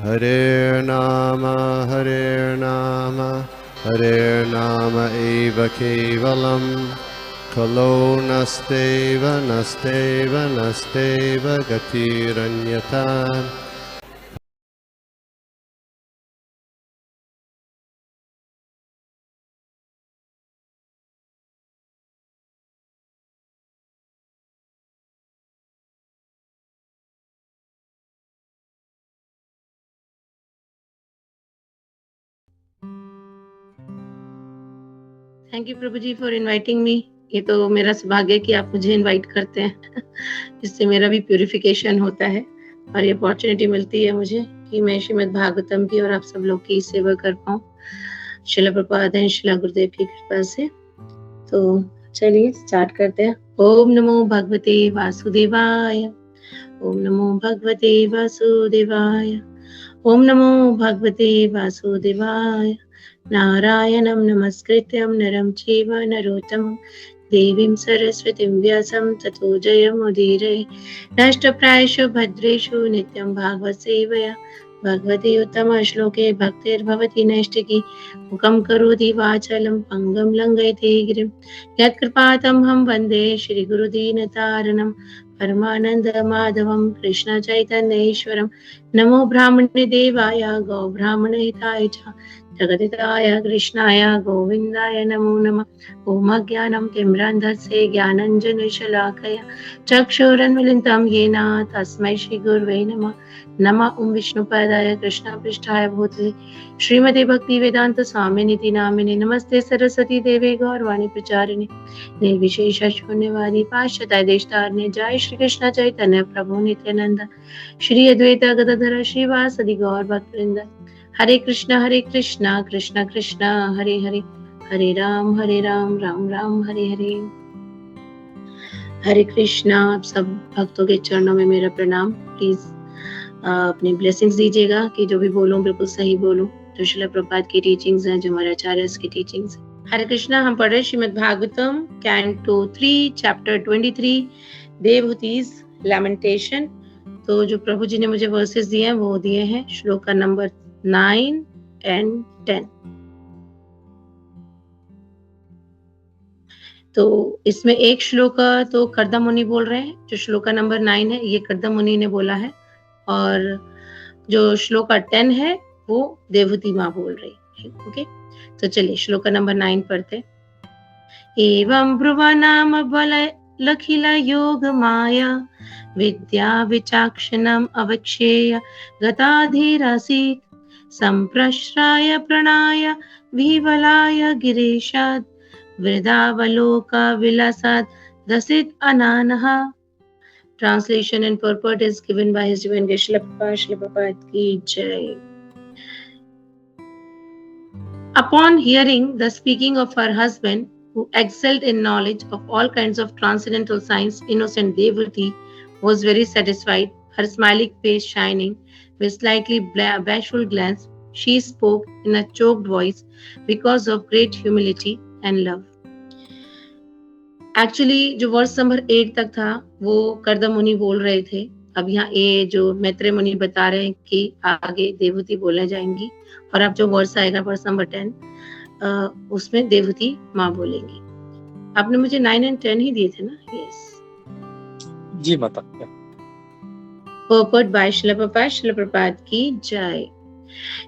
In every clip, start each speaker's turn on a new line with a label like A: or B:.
A: Hare Nama eva kevalam, kalo nasteva gatiranyata.
B: Thank you Prabhu ji for inviting me. ये तो मेरा सौभाग्य है कि आप मुझे इनवाइट करते हैं इससे मेरा भी प्यूरिफिकेशन होता है और ये अपॉर्चुनिटी मिलती है मुझे कि मैं श्रीमद् भागवतम की और आप सब लोग की सेवा कर पाऊँ श्रील प्रभुपाद एंड श्रील गुरुदेव की कृपा से। तो चलिए स्टार्ट करते हैं। ओम नमो भगवते वासुदेवाय, ओम नमो भगवते वासुदेवाय, ओम नमो भगवते वासुदेवाय। नारायणं नमस्कृत्यं नरं चैव नरोत्तमं देवीं सरस्वतीं व्यासं ततो जयमुदीरये। नष्टप्रायेषु भद्रेषु नित्यं भागवत सेवया भगवती उत्तमश्लोके भक्तिर्भवति नैष्टिकी। मुखं करोति वाचालं पङ्गुं लङ्घयति गिरिं यत्कृपातमहं वन्दे श्रीगुरुदीनतारणं परमानन्दमाधवं कृष्णचैतन्येश्वरं। नमो ब्राह्मणे देवाय गौ ब्राह्मणहिताय च जगदिताय कृष्णाय गोविन्दाय नमो नमः। ॐ अज्ञानं तिम्रान्धस्य ज्ञानाञ्जनशलाकया चक्षुरुन्मीलितं येन तस्मै श्रीगुरवे नमः। नमः ॐ विष्णुपादाय कृष्णपृष्ठाय भूतले श्रीमते भक्तिवेदान्त स्वामिनिति नामिने। नमस्ते सरस्वती देवे गौरवाणी प्रचारिणे निर्विशेष शून्यवादी पाश्चात्य देशतारिणे। जय श्री कृष्ण चैतन्य प्रभु नित्यानंद श्री अद्वैत गदाधर श्रीवासदि गौर भक्तवृंद। हरे कृष्णा कृष्ण कृष्ण हरे हरे, हरे राम राम राम हरे हरे। हरे कृष्णा। आप सब भक्तों के चरणों में मेरा प्रणाम। प्लीज अपनी ब्लेसिंग्स दीजिएगा कि जो भी बोलूं बिल्कुल सही बोलूं। जो श्रील प्रभुपाद की टीचिंग्स हैं, जो हमारे आचार्य की टीचिंग्स। हरे कृष्णा। हम पढ़ रहे श्रीमद् भागवतम कैंटो 3 चैप्टर 23 देवहूतिज लैमेंटेशन। तो जो प्रभु जी ने मुझे वर्सेस दिए हैं वो दिए हैं श्लोक का नंबर 9 and 10। तो इसमें एक श्लोक तो कर्दम मुनि बोल रहे हैं। जो श्लोक का नंबर 9 है ये कर्दम मुनि ने बोला है और जो श्लोक का 10 है वो देवहूति माँ बोल रही है। ओके, तो चलिए श्लोक का नंबर 9 पढ़ते। एवं ब्रुवानाम बल लखिल योग माया विद्या विचाक्षणम अवक्षेय गताधीरासीत् संप्रश्राय Prannoy विवलाय गिरीशाद वृदावलोका विलासाद दसित अनानः। Translation and purport is given by His Divine Grace Srila Prabhupada ki jai. Upon hearing the speaking of her husband, who excelled in knowledge of all kinds of transcendental science, innocent Devahuti was very satisfied, her smiling face shining with slightly bashful glance. She spoke in a choked voice because of great humility and love. Actually जो वर्ष number 8 तक था वो कर्दम मुनि बोल रहे थे। अब यहाँ ये जो मैत्रेय मुनि बता रहे हैं कि आगे देवहूति बोलने जाएंगी और अब जो वर्ष आएगा वर्ष नंबर 10 उसमें देवहूति माँ बोलेंगी। आपने मुझे 9 and 10 ही दिए थे ना? यस
C: जी माता।
B: Purport by Srila Prabhupada ki jai.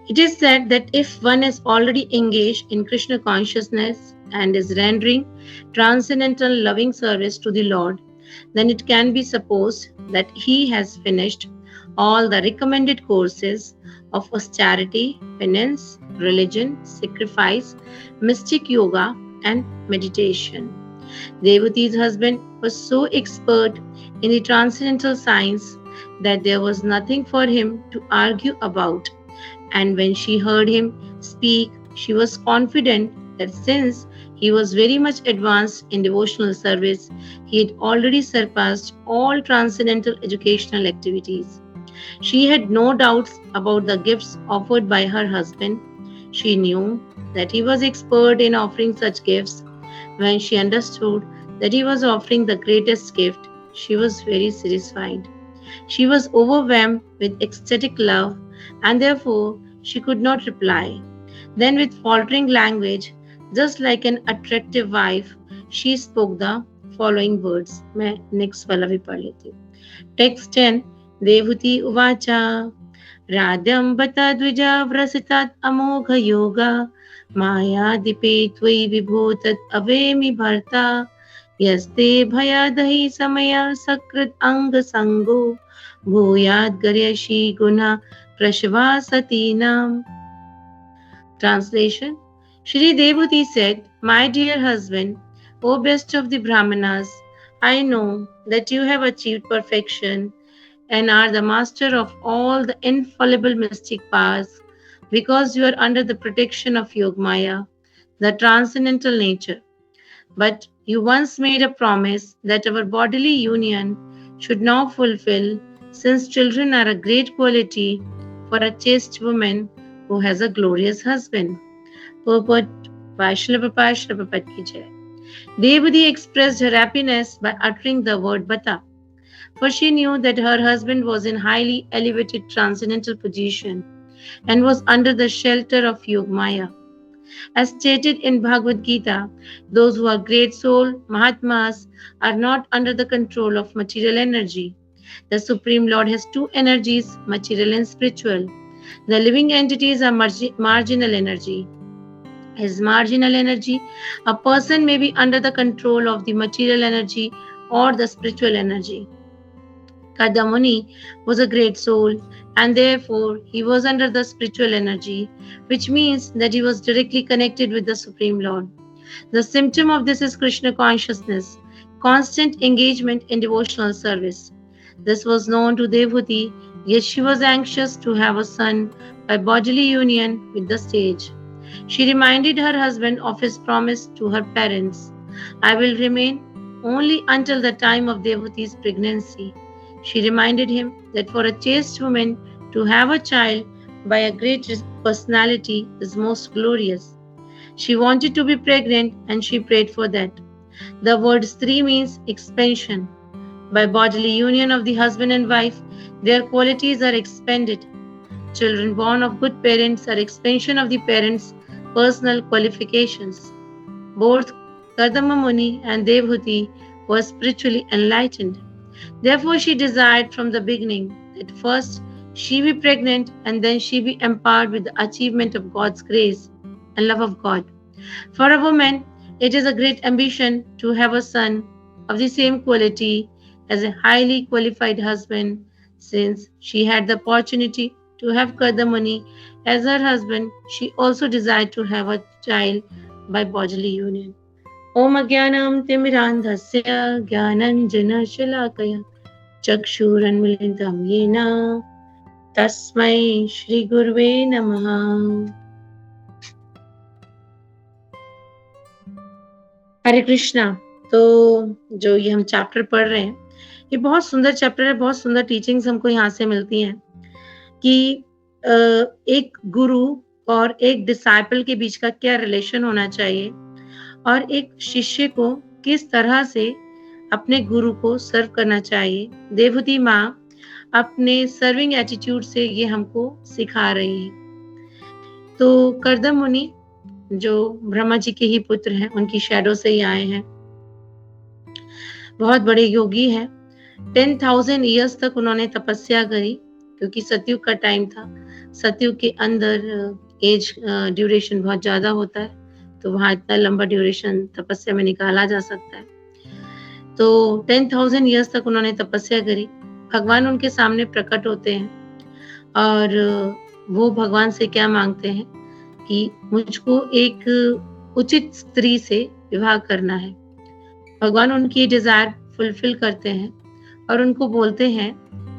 B: It is said that if one is already engaged in Krishna consciousness and is rendering transcendental loving service to the Lord, then it can be supposed that he has finished all the recommended courses of austerity, penance, religion, sacrifice, mystic yoga, and meditation. Devuti's husband was so expert in the transcendental science that there was nothing for him to argue about. And when she heard him speak, she was confident that since he was very much advanced in devotional service, he had already surpassed all transcendental educational activities. She had no doubts about the gifts offered by her husband. She knew that he was expert in offering such gifts. When she understood that he was offering the greatest gift, she was very satisfied. She was overwhelmed with ecstatic love and therefore she could not reply. Then, with faltering language, just like an attractive wife, she spoke the following words. मैं next वाला भी पढ़ लेती हूँ. Text 10. Devahuti उवाच राध्यं बत द्विजा व्रसितात् अमोघ योगा मायादीपे त्वयि विभो तत् अवेमि भर्ता यस्ते भयादहि समया सकृत् अंगसंगो भूयाद् गर्यसि गुणा प्रशवासतीनाम्. Translation. Shri Devahuti said, My dear husband, O best of the Brahmanas, I know that you have achieved perfection and are the master of all the infallible mystic powers because you are under the protection of Yogamaya, the transcendental nature. But you once made a promise that our bodily union should now fulfill, since children are a great quality for a chaste woman who has a glorious husband. Purport Vaishnava Prabhupada ki jai. Devadi expressed her happiness by uttering the word Bata, for she knew that her husband was in highly elevated transcendental position and was under the shelter of Yogamaya. As stated in Bhagavad Gita, those who are great soul, Mahatmas, are not under the control of material energy. The Supreme Lord has two energies, material and spiritual. The living entities are marginal energy. As marginal energy, a person may be under the control of the material energy or the spiritual energy. Kadamuni was a great soul, and therefore he was under the spiritual energy, which means that he was directly connected with the Supreme Lord. The symptom of this is Krishna consciousness, constant engagement in devotional service. This was known to Devahuti, yet she was anxious to have a son by bodily union with the sage. She reminded her husband of his promise to her parents. I will remain only until the time of Devahuti's pregnancy. She reminded him that for a chaste woman to have a child by a great personality is most glorious. She wanted to be pregnant and she prayed for that. The word Stri means expansion. By bodily union of the husband and wife, their qualities are expanded. Children born of good parents are expansion of the parents' personal qualifications. Both Kadama Muni and Devhuti were spiritually enlightened. Therefore, she desired from the beginning that first she be pregnant and then she be empowered with the achievement of God's grace and love of God. For a woman, it is a great ambition to have a son of the same quality as a highly qualified husband. Since she had the opportunity to have Kadamuni as her husband, she also desired to have a child by bodily union. Om Agyanam Timirandhasya Gyananjana Shalakaya Chakshuranmilitam Yena Tasmai Shri Gurve Namaha. हरे कृष्णा. तो जो ये हम chapter पढ़ रहे हैं, ये बहुत सुंदर चैप्टर है. बहुत सुंदर टीचिंग्स हमको यहाँ से मिलती हैं कि एक गुरु और एक डिसाइपल के बीच का क्या रिलेशन होना चाहिए और एक शिष्य को किस तरह से अपने गुरु को सर्व करना चाहिए. देवहूति माँ अपने सर्विंग एटीट्यूड से ये हमको सिखा रही है. तो कर्दम मुनि जो ब्रह्मा जी के ही पुत्र हैं, उनकी शैडो से ही आए हैं, बहुत बड़े योगी हैं. 10,000 ईयर्स तक उन्होंने तपस्या करी, क्योंकि सतयुग का टाइम था. सतयुग के अंदर एज ड्यूरेशन बहुत ज्यादा होता है, तो वहां इतना लंबा ड्यूरेशन तपस्या में निकाला जा सकता है. तो 10,000 ईयर्स तक उन्होंने तपस्या करी. भगवान उनके सामने प्रकट होते हैं और वो भगवान से क्या मांगते हैं कि मुझको एक उचित स्त्री से विवाह करना है. भगवान उनकी डिजायर फुलफिल करते हैं और उनको बोलते हैं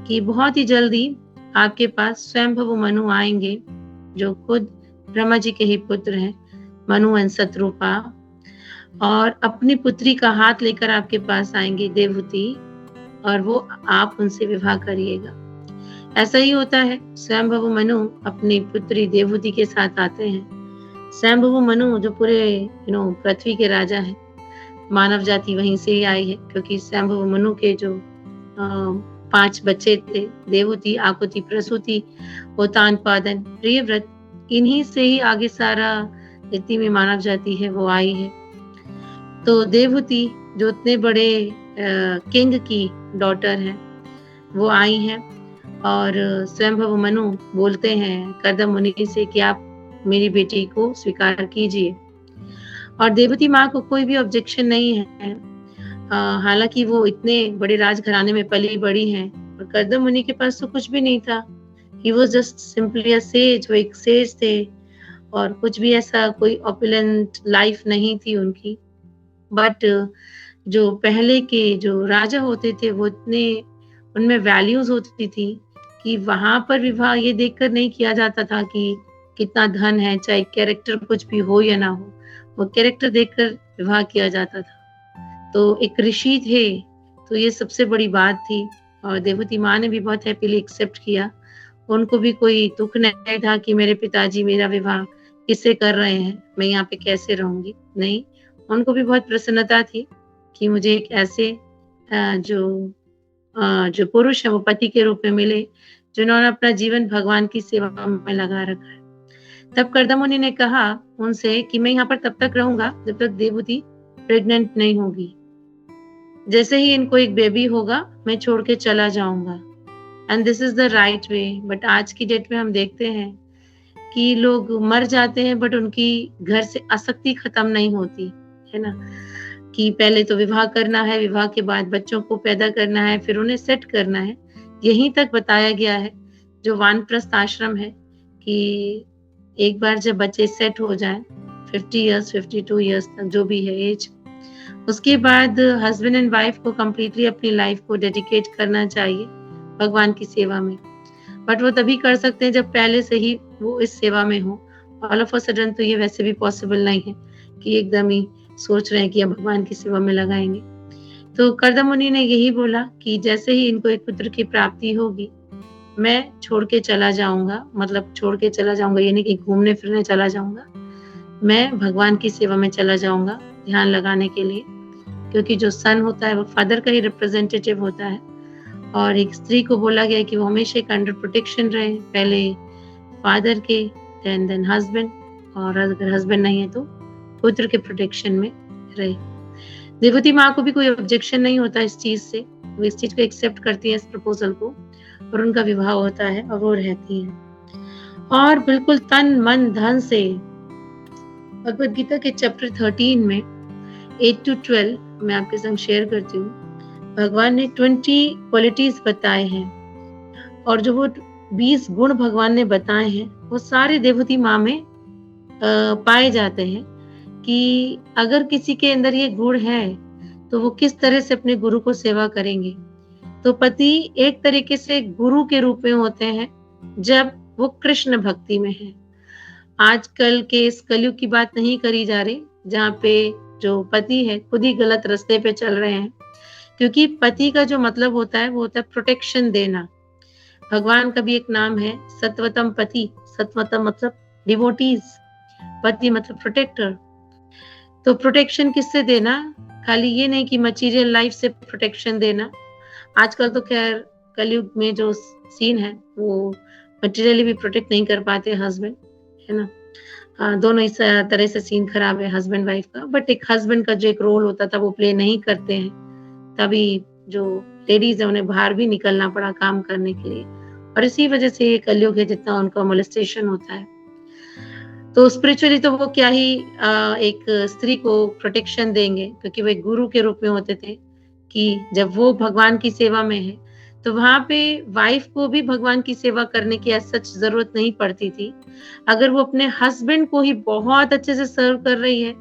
B: कि बहुत ही जल्दी आपके पास स्वयंभव मनु आएंगे, जो खुद ब्रह्मा जी के ही पुत्र हैं, मनु एंड शत्रुपा, और अपनी पुत्री का हाथ लेकर आपके पास आएंगे देवहूति, और वो आप उनसे विवाह करिएगा. ऐसा ही होता है. स्वयंभव मनु अपनी पुत्री देवहूति के साथ आते हैं. स्वयंभव मनु जो पूरे पृथ्वी के राजा हैं, मानव जाति वहीं से ही आई है, क्योंकि स्वयंभव मनु के जो 5 बच्चे थे, देवहूति, आकुति, प्रसूति, उत्तानपादन, प्रियव्रत, इन्हीं से ही आगे सारा जितनी भी मानव जाति है वो आई है। तो देवहूति जो इतने बड़े किंग की डॉटर है, वो आई हैं और स्वयंभव मनु बोलते हैं कर्दम मुनि से कि आप मेरी बेटी को स्वीकार कीजिए। और देवहूति माँ को कोई भी ऑब्जेक्शन नहीं है। हालांकि वो इतने बड़े राजघराने में पली बड़ी हैं, और कर्दम मुनि के पास तो कुछ भी नहीं था। He was just simply a says, वो एक सेज थे, और कुछ भी ऐसा कोई ऑपुलेंट लाइफ नहीं थी उनकी। बट जो पहले के जो राजा होते थे वो इतने, उनमें वैल्यूज होती थी कि वहां पर विवाह ये देखकर नहीं किया जाता था कि कितना धन है, चाहे कैरेक्टर कुछ भी हो या ना हो, वो कैरेक्टर देखकर विवाह किया जाता था। तो एक ऋषि थे, तो ये सबसे बड़ी बात थी। और देवहूति माँ ने भी बहुत हैप्पीली एक्सेप्ट किया। उनको भी कोई दुख नहीं था कि मेरे पिताजी मेरा विवाह किससे कर रहे हैं, मैं यहाँ पे कैसे रहूंगी। नहीं, उनको भी बहुत प्रसन्नता थी कि मुझे एक ऐसे जो पुरुष है वो पति के रूप में मिले, जिन्होंने अपना जीवन भगवान की सेवा में लगा रखा है। तब कर्दम मुनि ने कहा उनसे कि मैं यहाँ पर तब तक रहूंगा जब तक देवहूति प्रेग्नेंट नहीं होगी। जैसे ही इनको एक बेबी होगा मैं छोड़ के चला जाऊंगा, and this is the right way. But आज की डेट में हम देखते हैं कि लोग मर जाते हैं बट उनकी घर से आसक्ति खत्म नहीं होती है ना, कि पहले तो विवाह करना है, विवाह के बाद बच्चों को पैदा करना है, फिर उन्हें सेट करना है। यहीं तक बताया गया है जो वानप्रस्थ आश्रम है कि एक बार जब बच्चे सेट हो जाएं 50 इयर्स 52 इयर्स तक जो भी है एज, उसके बाद हस्बैंड एंड वाइफ को कंप्लीटली अपनी लाइफ को डेडिकेट करना चाहिए भगवान की सेवा में। बट वो तभी कर सकते हैं जब पहले से ही वो इस सेवा में हो। ऑल ऑफ अ सडन तो ये वैसे भी पॉसिबल नहीं है कि एकदम ही सोच रहे हैं कि हम भगवान की सेवा में लगाएंगे। तो कर्दम मुनि ने यही बोला कि जैसे ही इनको एक पुत्र की प्राप्ति होगी मैं छोड़ के चला जाऊंगा, मतलब छोड़ के चला जाऊंगा यानी कि घूमने फिरने चला जाऊंगा, मैं भगवान की सेवा में चला जाऊंगा ध्यान लगाने के लिए। क्योंकि जो सन होता है वो फादर का ही रिप्रेजेंटेटिव होता है, और एक स्त्री को बोला गया कि वो हमेशा एक अंडर प्रोटेक्शन रहे, पहले फादर के देन हस्बैंड, और अगर हस्बैंड नहीं है तो पुत्र के प्रोटेक्शन में रहे। देवहूति माँ को भी कोई ऑब्जेक्शन नहीं होता इस चीज से, वो इस चीज को एक्सेप्ट करती है, इस प्रपोजल को, और उनका विवाह होता है और वो रहती है। और बिल्कुल तन मन धन से भगवद गीता के चैप्टर 13 में 8 to 12 मैं आपके संग शेयर करती हूँ। भगवान ने 20 क्वालिटीज बताए हैं, और जो वो 20 गुण भगवान ने बताए हैं वो सारे देवहूति माँ में पाए जाते हैं कि अगर किसी के अंदर ये गुण है तो वो किस तरह से अपने गुरु को सेवा करेंगे। तो पति एक तरीके से गुरु के रूप में होते हैं जब वो कृष्ण भक्ति में है। आजकल के इस कलयुग की बात नहीं करी जा रही जहाँ पे जो पति है खुद ही गलत रास्ते पे चल रहे हैं, क्योंकि पति का जो मतलब होता है वो होता है प्रोटेक्शन देना। भगवान का भी एक नाम है सत्वतम पति, सत्वतम मतलब डिवोटीज, पति मतलब प्रोटेक्टर। तो प्रोटेक्शन किससे देना, खाली ये नहीं कि मटीरियल लाइफ से प्रोटेक्शन देना। आजकल तो खैर कलयुग में जो सीन है वो मटीरियली भी प्रोटेक्ट नहीं कर पाते हस्बैंड, है ना। दोनों इस तरह से सीन खराब है हस्बैंड वाइफ का। बट एक हस्बैंड का जो एक रोल होता था वो प्ले नहीं करते हैं, तभी जो लेडीज है उन्हें बाहर भी निकलना पड़ा काम करने के लिए, और इसी वजह से ये कलयुग है जितना उनका मोलेस्टेशन होता है। तो स्पिरिचुअली तो वो क्या ही एक स्त्री को प्रोटेक्शन देंगे, क्योंकि वो एक गुरु के रूप में होते थे कि जब वो भगवान की सेवा में है तो वहां पे वाइफ को भी भगवान की सेवा करने की सच जरूरत नहीं पड़ती थी। अगर वो अपने हस्बैंड को ही बहुत अच्छे से सर्व कर रही है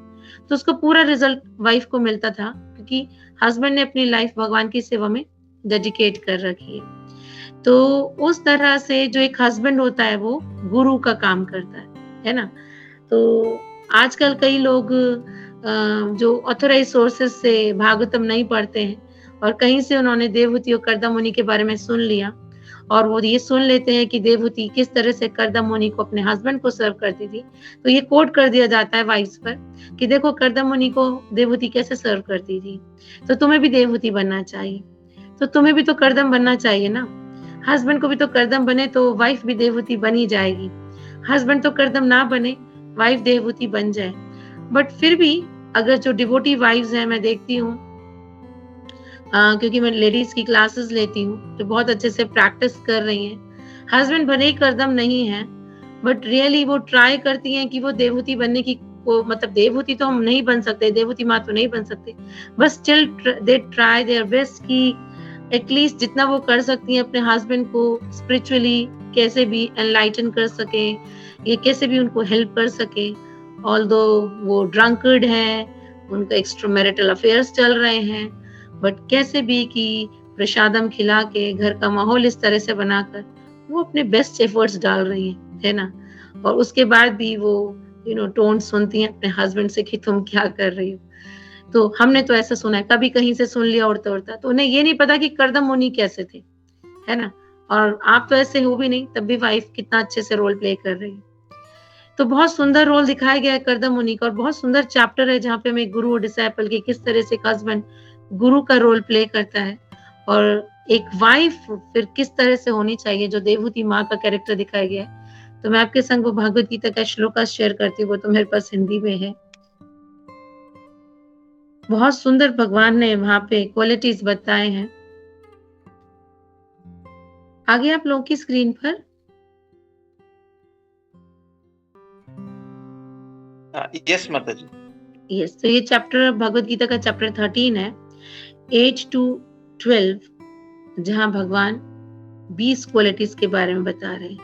B: तो उसका पूरा रिजल्ट वाइफ को मिलता था, क्योंकि हस्बैंड ने अपनी लाइफ भगवान की सेवा में डेडिकेट कर रखी है। तो उस तरह से जो एक हस्बैंड होता है वो गुरु का काम करता है ना। तो आजकल कई लोग जो ऑथोराइज सोर्सेस से भागवतम नहीं पढ़ते हैं, और कहीं से उन्होंने देवहूति और कर्दम मुनि के बारे में सुन लिया, और वो ये सुन लेते हैं कि देवहूति किस तरह से कर्दम मुनि को अपने हस्बैंड को सर्व करती थी, तो ये कोट कर दिया जाता है वाइफ्स पर कि देखो कर्दम मुनि को देवहूति कैसे सर्व करती थी, तो तुम्हें भी देवहूति बनना चाहिए। तो तुम्हें भी तो करदम बनना चाहिए ना। हस्बैंड को भी तो करदम बने तो वाइफ भी देवहूति बनी जाएगी। हस्बैंड तो करदम ना बने, वाइफ देवहूति बन जाए। बट फिर भी अगर जो डिवोटी वाइफ्स हैं, मैं देखती हूँ क्योंकि मैं लेडीज की क्लासेस लेती हूँ जो बहुत अच्छे से प्रैक्टिस कर रही हैं। हस्बैंड भले ही करदम नहीं है, बट रियली वो ट्राई करती हैं कि वो देवहूति बनने की, वो मतलब देवहूति तो हम नहीं बन सकते, देवहूति माँ तो नहीं बन सकते, बस still they try their best कि एटलीस्ट जितना वो कर सकती हैं अपने हस्बैंड को स्पिरिचुअली कैसे भी एनलाइटन कर सके, या कैसे भी उनको हेल्प कर सके। ऑल्दो वो ड्रंकर्ड हैं, उनका एक्स्ट्रा मैरिटल अफेयर्स चल रहे हैं, बट कैसे भी कि प्रसादम खिला के घर का माहौल इस तरह से बनाकर वो अपने बेस्ट एफर्ट्स डाल रही हैं, है ना। और उसके बाद भी वो टोन सुनती हैं अपने हस्बैंड से कि तुम क्या कर रही हो। तो हमने तो ऐसा सुना है, कभी कहीं से सुन लिया उड़ता उड़ता, तो उन्हें ये नहीं पता कि करदम मुनि कैसे थे, है ना। और आप तो ऐसे हो भी नहीं, तब भी वाइफ कितना अच्छे से रोल प्ले कर रही है। तो बहुत सुंदर रोल दिखाया गया है करदम मुनि का, और बहुत सुंदर चैप्टर है जहाँ पे हमें गुरु और डिसाइपल की किस तरह से हस्बैंड गुरु का रोल प्ले करता है, और एक वाइफ फिर किस तरह से होनी चाहिए जो देवहूति माँ का कैरेक्टर दिखाया गया है। तो मैं आपके संग वो भागवत गीता का श्लोक शेयर करती हूँ, वो तो मेरे पास हिंदी में है। बहुत सुंदर भगवान ने वहां पे क्वालिटीज बताए हैं। आगे आप लोगों की स्क्रीन पर
C: यस माता जी।
B: यस, तो ये चैप्टर भगवत गीता का चैप्टर 13 है, 8 to 12, जहां भगवान 20 क्वालिटीज के बारे में बता रहे हैं,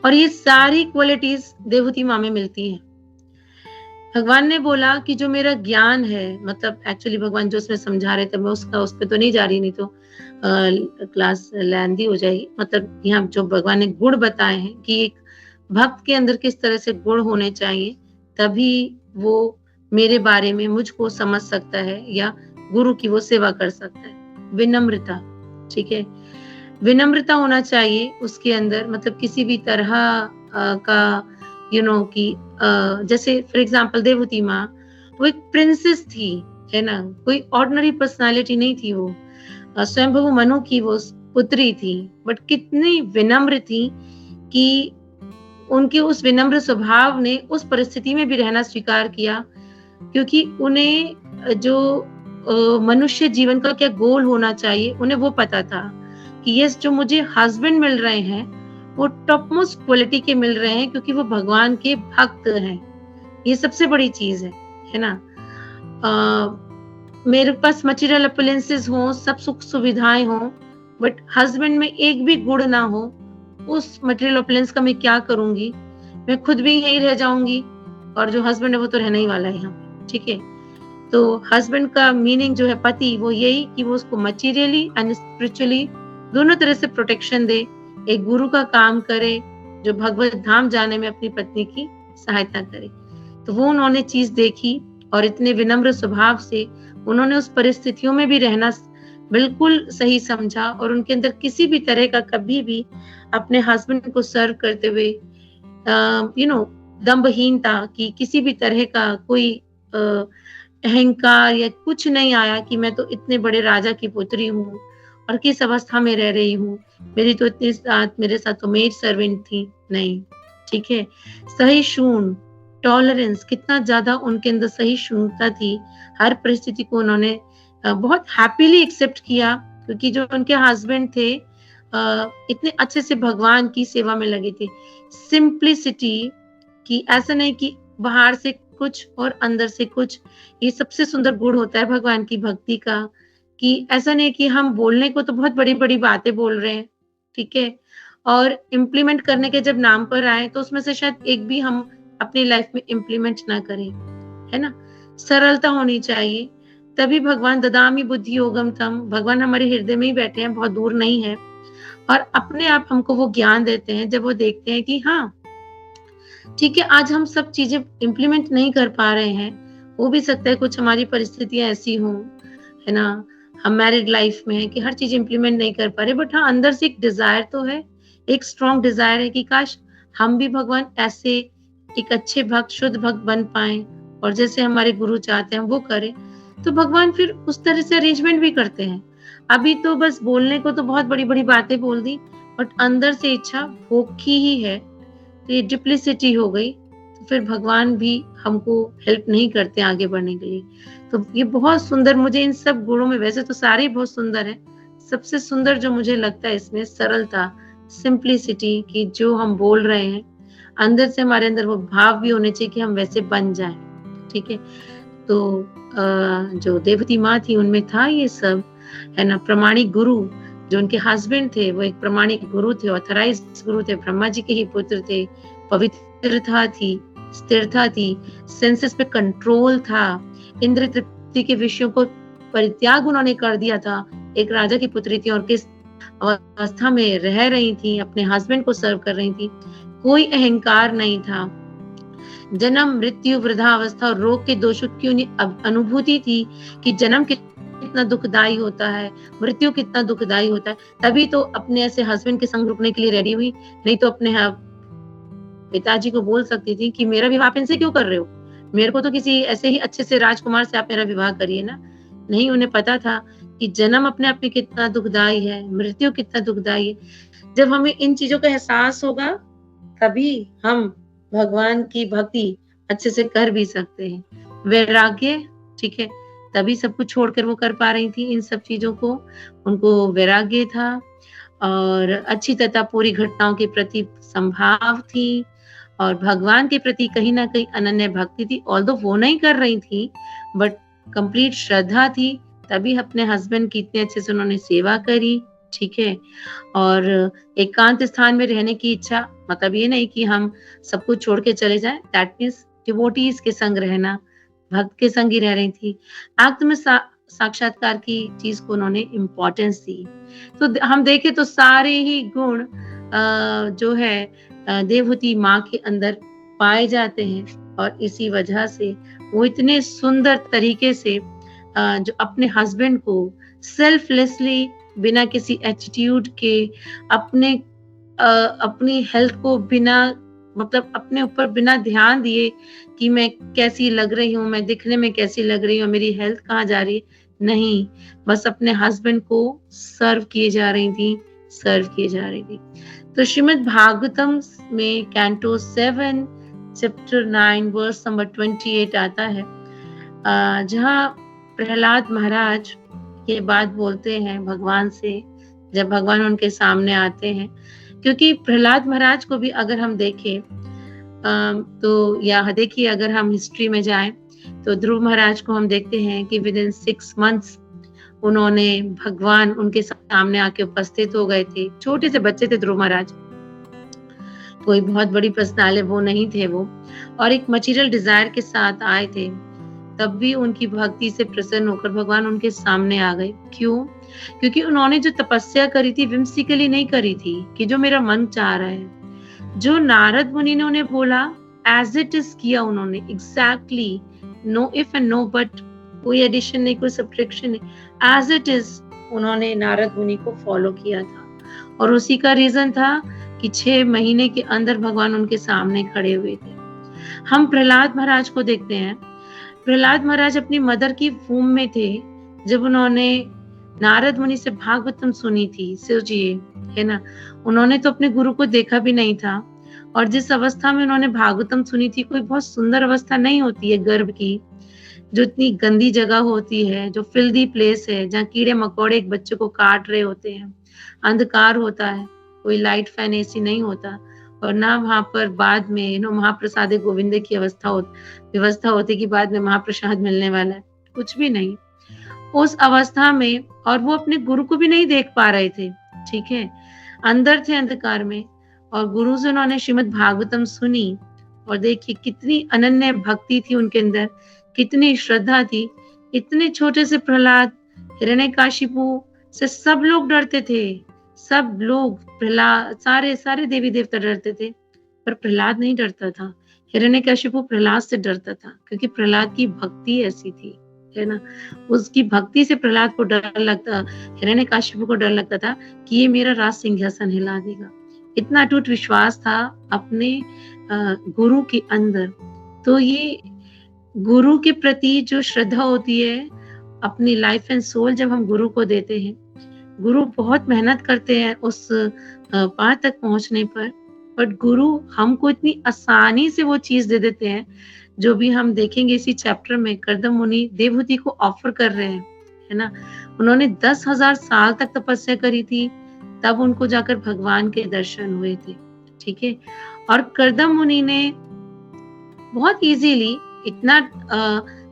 B: और ये सारी क्वालिटीज देवहूति माँ में मिलती हैं। भगवान ने बोला कि जो मेरा ज्ञान है, मतलब एक्चुअली भगवान जो उसमें समझा रहे थे, मैं उस पे तो नहीं जा रही, नहीं तो क्लास लैंदी हो जाएगी। मतलब यहाँ जो भगवान ने गुण बताए हैं कि एक भक्त के अंदर किस तरह से गुण होने चाहिए, तभी वो मेरे बारे में मुझको समझ सकता है या गुरु की वो सेवा कर सकता है। विनम्रता, ठीक है, विनम्रता होना चाहिए उसके अंदर, मतलब किसी भी तरह का कि जैसे फॉर एग्जाम्पल देवहूति माँ, वो एक प्रिंसेस थी, है ना, कोई ऑर्डिनरी पर्सनालिटी नहीं थी। वो स्वयंभू मनु की वो पुत्री थी, बट कितनी विनम्र थी कि उनके उस विनम्र स्वभाव ने उस परिस्थिति में भी रहना स्वीकार किया, क्योंकि उन्हें जो मनुष्य जीवन का क्या गोल होना चाहिए उन्हें वो पता था कि यस, जो मुझे हस्बैंड मिल रहे हैं वो टॉप मोस्ट क्वालिटी के मिल रहे हैं, क्योंकि वो भगवान के भक्त हैं। ये सबसे बड़ी चीज है ना। मेरे पास मटेरियल अप्लायंसेस हो, सब सुख सुविधाएं हो, बट हस्बैंड में एक भी गुण ना हो, उस मटेरियल अप्लायंस का मैं क्या करूंगी? मैं खुद भी यहीं रह जाऊंगी, और जो हस्बैंड है वो तो रहना ही वाला है यहाँ पे, ठीक है। तो हस्बैंड का मीनिंग जो है पति, वो यही कि वो उसको मटेरियली एंड स्पिरिचुअली दोनों तरह से प्रोटेक्शन दे, एक गुरु का काम करे जो भगवत धाम जाने में अपनी पत्नी की सहायता करे। तो वो उन्होंने चीज देखी, और इतने विनम्र स्वभाव से उन्होंने उस परिस्थितियों में भी रहना बिल्कुल सही समझा, और उनके अंदर किसी भी तरह का कभी भी अपने हस्बैंड को सर्व करते हुए दम्भहीनता की किसी भी तरह का कोई अहंकार या कुछ नहीं आया कि मैं तो इतने बड़े राजा की पुत्री हूँ और किस अवस्था में रह रही हूँ, मेरी तो इतने साथ मेरे साथ तो मेड सर्वेंट थी, नहीं, ठीक है। सहिष्णु, टॉलरेंस, कितना ज्यादा उनके अंदर सहिष्णुता थी, हर परिस्थिति को उन्होंने बहुत हैप्पीली एक्सेप्ट किया, क्योंकि जो उनके हस्बैंड थे इतने अच्छे से भगवान की सेवा में लगे थे। सिंप्लिसिटी, कि ऐसा नहीं कि बाहर से कुछ और अंदर से कुछ, ये सबसे सुंदर गुण होता है भगवान की भक्ति का, कि ऐसा नहीं कि हम बोलने को तो बहुत बड़ी बड़ी बातें बोल रहे हैं, ठीक है, और इम्प्लीमेंट करने के जब नाम पर आए तो उसमें से शायद एक भी हम अपनी लाइफ में इम्प्लीमेंट ना करें, है ना। सरलता होनी चाहिए, तभी भगवान ददामी बुद्धि योगम तम, भगवान हमारे हृदय में ही बैठे हैं, बहुत दूर नहीं है, और अपने आप हमको वो ज्ञान देते हैं जब वो देखते हैं कि हाँ ठीक है, आज हम सब चीजें इम्प्लीमेंट नहीं कर पा रहे हैं, हो भी सकता है कुछ हमारी परिस्थितियां ऐसी हों, है ना, हम मैरिड लाइफ में है कि हर चीज इम्प्लीमेंट नहीं कर पा रहे, बट हाँ अंदर से एक डिजायर तो है, एक स्ट्रॉन्ग डिजायर है कि काश हम भी भगवान ऐसे एक अच्छे भक्त, शुद्ध भक्त बन पाए, और जैसे हमारे गुरु चाहते हैं वो करें। तो भगवान फिर उस तरह से अरेंजमेंट भी करते हैं। अभी तो बस बोलने को तो बहुत बड़ी-बड़ी बातें बोल दी, बट अंदर से इच्छा भूखी ही है। तो ये डिप्लिसिटी हो गई, तो फिर भगवान भी हमको हेल्प नहीं करते आगे बढ़ने के लिए। तो ये बहुत सुंदर, मुझे इन सब गुणों में, वैसे तो सारे ही बहुत सुंदर हैं, सबसे सुंदर जो मुझे लगता है इसमें सरलता, सिंप्लिसिटी, कि जो हम बोल रहे हैं, अंदर से हमारे अंदर वो भाव भी होने चाहिए कि हम वैसे बन जाएँ, ठीक है? तो जो देवती माँ थी उनमें था ये सब, है ना? प्रामाणिक गुरु, जो उनके हस्बैंड थे वो एक प्रामाणिक गुरु थे, ऑथराइज्ड गुरु थे, ब्रह्मा जी के ही पुत्र थे, पवित्रता थी, स्थिरता थी, सेंसेस पे कंट्रोल था, इंद्र तृप्ति के विषयों को परित्याग उन्होंने कर दिया था। एक राजा की पुत्री थी और किस अवस्था में रह रही थी, अपने हस्बैंड को सर्व कर रही थी, कोई अहंकार नहीं था। जन्म, मृत्यु, वृद्धावस्था और रोग के दोषों की उन्हें अनुभूति थी कि जन्म कितना दुखदाई होता है, मृत्यु कितना दुखदाई होता है। तभी तो अपने ऐसे हस्बैंड के संग रुकने के लिए रेडी हुई, नहीं तो अपने पिताजी को बोल सकती थी कि मेरा विवाह आप इनसे क्यों कर रहे हो? मेरे को तो किसी ऐसे ही अच्छे से राजकुमार से आप मेरा विवाह करिए ना। नहीं, उन्हें पता था कि जन्म अपने आप में कितना दुखदाई है, मृत्यु कितना दुखदाई है। जब हमें इन चीजों का एहसास होगा, तभी हम भगवान की भक्ति अच्छे से कर भी सकते हैं। वैराग्य, ठीक है, तभी सब कुछ छोड़कर वो कर पा रही थी इन सब चीजों को। उनको वैराग्य था और अच्छी तथा पूरी घटनाओं के प्रति संभाव थी और भगवान के प्रति कहीं ना कहीं अनन्य भक्ति थी। ऑल्दो वो नहीं कर रही थी, बट कंप्लीट श्रद्धा थी, तभी अपने हस्बैंड की इतने अच्छे से उन्होंने सेवा करी, ठीक है। और एकांत स्थान में रहने की इच्छा, मतलब ये नहीं कि हम सब कुछ छोड़ के चले जाएं, दैट मीन्स डिवोटीज के संग रहना, भक्त के संग ही रह रही थी। आत्म साक्षात्कार की चीज को उन्होंने इम्पोर्टेंस दी। तो हम देखें तो सारे ही गुण जो है देवहूति माँ के अंदर पाए जाते हैं और इसी वजह से वो इतने सुंदर तरीके से जो अपने हस्बैंड को सेल्फलेसली, बिना किसी एटीट्यूड के, अपनी हेल्थ को बिना, मतलब अपने ऊपर बिना ध्यान दिए कि मैं कैसी लग रही हूँ, मैं दिखने में कैसी लग रही हूँ, मेरी हेल्थ कहाँ जा रही है, नहीं, बस अपने हस्बैंड को सर्व किए जा रही थी। तो श्रीमद् भागवतम में कैंटो 7 चैप्टर 9 वर्स नंबर 28 आता है, जहाँ प्रहलाद महाराज ये बात बोलते हैं भगवान से, जब भगवान उनके सामने आते हैं। क्योंकि प्रहलाद महाराज को भी अगर हम देखें तो, या देखिए अगर हम हिस्ट्री में जाएं तो ध्रुव महाराज को हम देखते हैं कि विद इन 6 months उन्होंने, भगवान उनके सामने आके उपस्थित हो गए थे। छोटे से बच्चे थे ध्रुव महाराज, कोई बहुत बड़ी पर्सनालिटी वो नहीं थे वो, और एक मटीरियल डिजायर के साथ आए थे। तब भी उनकी भक्ति से प्रसन्न होकर भगवान उनके सामने आ गए। क्यों? क्योंकि उन्होंने जो तपस्या करी थी विम्सिकली नहीं करी थी कि जो मेरा मन चाह रहा है। जो नारद मुनि ने उन्हें बोला एज इट इज किया उन्होंने, exactly, no if and no but, कोई एडिशन नहीं, कोई सब्ट्रैक्शन नहीं, एज इट इज उन्होंने नारद मुनि को फॉलो किया था। और उसी का रीजन था कि 6 महीने के अंदर भगवान उनके सामने खड़े हुए थे। हम प्रहलाद महाराज को देखते हैं। प्रहलाद महाराज अपनी मदर की वूम में थे जब उन्होंने नारद मुनि से भागवतम सुनी थी। सोचिए, है ना, उन्होंने तो अपने गुरु को देखा भी नहीं था, और जिस अवस्था में उन्होंने भागवतम सुनी थी, कोई बहुत सुंदर अवस्था नहीं होती है गर्भ की, जो इतनी गंदी जगह होती है, जो फिल्दी प्लेस है, जहाँ कीड़े मकोड़े एक बच्चे को काट रहे होते हैं, अंधकार होता है, कोई लाइट फैन एसी नहीं होता, और ना वहां पर बाद में महाप्रसाद गोविंद की व्यवस्था होती कि बाद में महाप्रसाद मिलने वाला है, कुछ भी नहीं। उस अवस्था में, और वो अपने गुरु को भी नहीं देख पा रहे थे, ठीक है, अंदर थे अंधकार में, और गुरु से उन्होंने श्रीमद् भागवतम सुनी, और देखिए कितनी अनन्य भक्ति थी उनके अंदर, कितनी श्रद्धा थी। इतने छोटे से प्रहलाद, हिरण्यकाशिपु से सब लोग डरते थे, सब लोग, प्रहलाद, सारे देवी देवता डरते थे, पर प्रहलाद नहीं डरता था। हिरण्यकशिपु प्रहलाद से डरता था, क्योंकि प्रहलाद की भक्ति ऐसी थी, है ना, उसकी भक्ति से प्रहलाद को डर लगता, हिरण्यकशिपु को डर लगता था कि ये मेरा राज सिंहासन हिला देगा। इतना अटूट विश्वास था अपने गुरु के अंदर। तो ये गुरु के प्रति जो श्रद्धा होती है, अपनी लाइफ एंड सोल जब हम गुरु को देते हैं, गुरु बहुत मेहनत करते हैं उस पार तक पहुंचने पर, बट गुरु हमको इतनी आसानी से वो चीज दे देते हैं जो भी हम देखेंगे इसी चैप्टर में। कर्दम मुनि देवहूति को ऑफर कर रहे हैं, है ना। उन्होंने 10,000 साल तक तपस्या करी थी, तब उनको जाकर भगवान के दर्शन हुए थे, ठीक है। और कर्दम मुनि ने बहुत इजीली इतना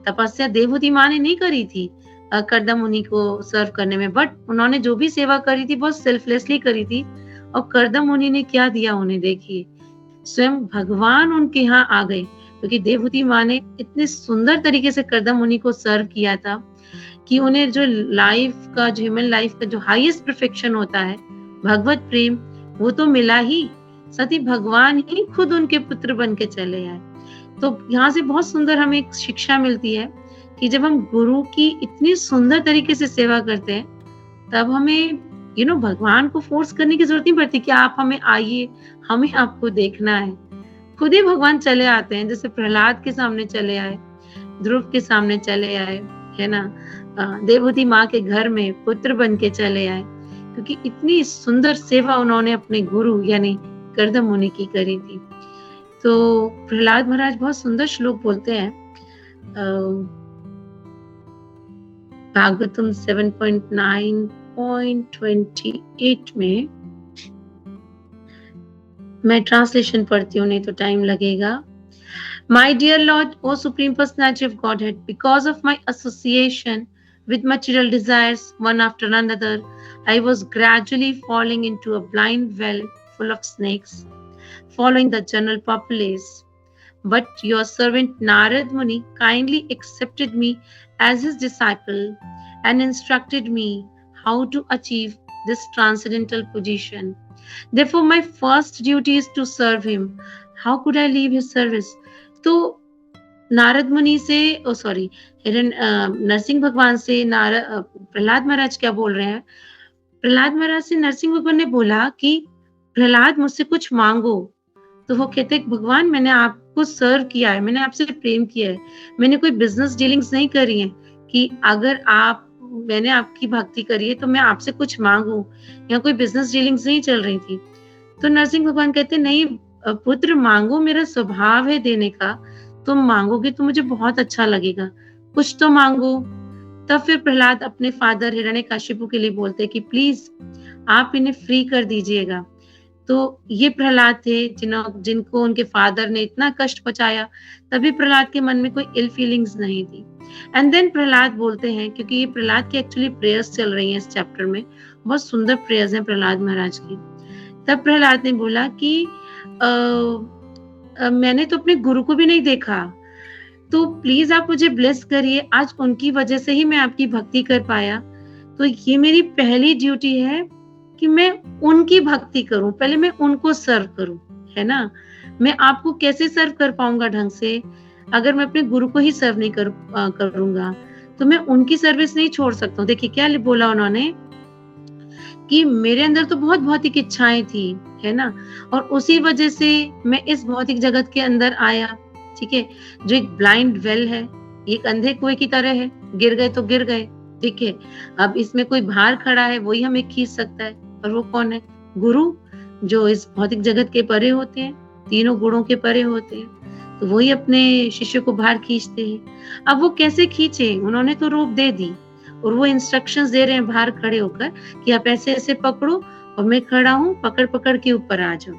B: तपस्या देवहूति माँ ने नहीं करी थी कर्दम मुनि को सर्व करने में, बट उन्होंने जो भी सेवा करी थी बहुत सेल्फलेसली करी थी। और कर्दम मुनि ने क्या दिया उन्हें, देखिए, स्वयं भगवान उनके यहाँ आ गए, क्योंकि देवहूति माँ ने इतने सुंदर तरीके से कर्दम मुनि को सर्व किया था कि उन्हें जो लाइफ का, जो ह्यूमन लाइफ का जो हाईएस्ट परफेक्शन होता है, भगवत प्रेम, वो तो मिला ही, साथ ही भगवान ही खुद उनके पुत्र बन के चले आए। तो यहाँ से बहुत सुंदर हमें एक शिक्षा मिलती है कि जब हम गुरु की इतनी सुंदर तरीके से सेवा करते हैं, तब हमें भगवान को फोर्स करने की जरूरत नहीं पड़ती कि आप हमें आइए, हमें आपको देखना है। खुद ही भगवान चले आते हैं, जैसे प्रहलाद के सामने चले आए, ध्रुव के सामने चले आए, है ना, देवहूति माँ के घर में पुत्र बन के चले आए, क्योंकि इतनी सुंदर सेवा उन्होंने अपने गुरु यानी कर्दम मुनि की करी थी। तो प्रहलाद महाराज बहुत सुंदर श्लोक बोलते हैं भागवतम 7.9.28 में। मैं ट्रांसलेशन पढ़ती हूँ, नहीं तो टाइम लगेगा। My dear Lord, O Supreme Personality of Godhead, because of my association with material desires, one after another, I was gradually falling into a blind well full of snakes, following the general populace. But your servant Narad Muni kindly accepted me as his disciple and instructed me how to achieve this transcendental position. Therefore, my first duty is to serve him. How could I leave his service? तो नारद मुनि से नरसिंह भगवान से प्रहलाद महाराज क्या बोल रहे हैं? प्रहलाद महाराज से नरसिंह भगवान ने बोला कि प्रहलाद मुझसे कुछ मांगो। तो वो कहते भगवान, मैंने आपको सर्व किया है, मैंने आपसे प्रेम किया है, मैंने कोई बिजनेस डीलिंग्स नहीं करी है कि अगर मैंने आपकी भक्ति करी है तो मैं आपसे कुछ मांगू, या कोई बिजनेस डीलिंग्स नहीं चल रही थी। तो नरसिंह भगवान कहते नहीं पुत्र, मांगो, मेरा स्वभाव है देने का, तुम मांगोगे तो मुझे बहुत अच्छा लगेगा, कुछ तो मांगो। तब फिर प्रहलाद अपने फादर हिरण्यकशिपु के लिए बोलते कि प्लीज आप इन्हें फ्री कर दीजिएगा। तो ये प्रहलाद थे जिनको उनके फादर ने इतना कष्ट पहुंचाया, तभी प्रहलाद के मन में कोई इल फीलिंग्स नहीं थी। एंड देन प्रहलाद बोलते हैं, क्योंकि ये प्रहलाद की एक्चुअली प्रेयर्स चल रही हैं इस चैप्टर में, बहुत सुंदर प्रेयर्स हैं प्रहलाद महाराज की। तब प्रहलाद ने बोला कि मैंने तो अपने गुरु को भी नहीं देखा, तो प्लीज आप मुझे ब्लेस करिए, आज उनकी वजह से ही मैं आपकी भक्ति कर पाया। तो ये मेरी पहली ड्यूटी है कि मैं उनकी भक्ति करूं, पहले मैं उनको सर्व करूं, है ना। मैं आपको कैसे सर्व कर पाऊंगा ढंग से अगर मैं अपने गुरु को ही सर्व नहीं करूंगा, तो मैं उनकी सर्विस नहीं छोड़ सकता हूँ। देखिए क्या बोला उन्होंने कि मेरे अंदर तो बहुत भौतिक इच्छाएं थी, है ना, और उसी वजह से मैं इस भौतिक जगत के अंदर आया, ठीक है, जो एक ब्लाइंड वेल है, एक अंधे कुएं की तरह है, गिर गए तो गिर गए, ठीक है। अब इसमें कोई बाहर खड़ा है, वही हमें खींच सकता है, और वो कौन है? गुरु, जो इस भौतिक जगत के परे होते हैं, तीनों गुणों के परे होते हैं, तो वही अपने शिष्य को बाहर खींचते हैं। अब वो कैसे खींचे? उन्होंने तो रोप दे दी और वो इंस्ट्रक्शंस दे रहे हैं बाहर खड़े होकर कि आप ऐसे ऐसे पकड़ो और मैं खड़ा हूँ, पकड़ पकड़ के ऊपर आ जाओ।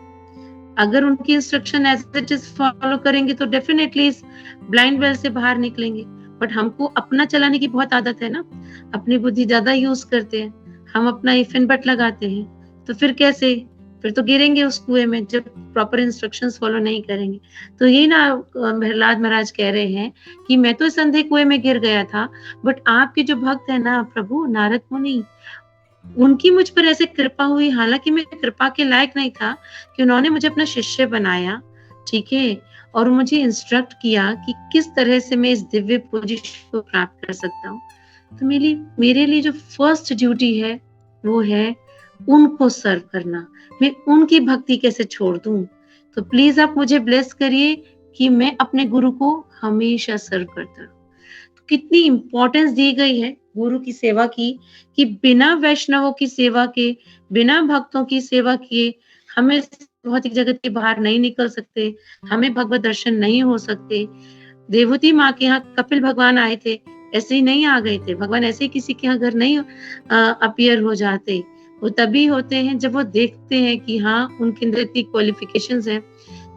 B: अगर उनकी instruction as it is follow करेंगे तो डेफिनेटली इस ब्लाइंड वेल से बाहर निकलेंगे। बट हमको अपना चलाने की बहुत आदत है ना, अपनी बुद्धि ज्यादा यूज करते हैं, हम अपना इफ एंड बट लगाते हैं, तो फिर कैसे? फिर तो गिरेंगे उस कुएं में जब प्रॉपर इंस्ट्रक्शंस फॉलो नहीं करेंगे। तो यही ना प्रहलाद महाराज कह रहे हैं कि मैं तो इस अंधे कुएं में गिर गया था, बट आपके जो भक्त है ना प्रभु नारद मुनि, उनकी मुझ पर ऐसे कृपा हुई, हालांकि मैं कृपा के लायक नहीं था, कि उन्होंने मुझे अपना शिष्य बनाया, ठीक है, और मुझे इंस्ट्रक्ट किया कि किस तरह से मैं इस दिव्य पोजीशन को प्राप्त कर सकता हूँ। तो मेरे लिए जो फर्स्ट ड्यूटी है वो है उनको सर्व करना। मैं उनकी भक्ति कैसे छोड़ दूं? तो प्लीज आप मुझे ब्लेस करिए कि मैं अपने गुरु को हमेशा सर्व करता रहूं। कितनी इम्पोर्टेंस दी गई है गुरु की सेवा की, कि बिना वैष्णवों की सेवा के, बिना भक्तों की सेवा किए हमें भौतिक जगत के बाहर नहीं निकल सकते, हमें भगवत दर्शन नहीं हो सकते। देवहूति माँ के यहाँ कपिल भगवान आए थे, ऐसे ही नहीं आ गए थे। भगवान ऐसे ही किसी के यहाँ घर नहीं अपीयर हो जाते। वो तभी होते हैं जब वो देखते हैं कि हाँ, उनके अंदर इतनी क्वालिफिकेशंस हैं।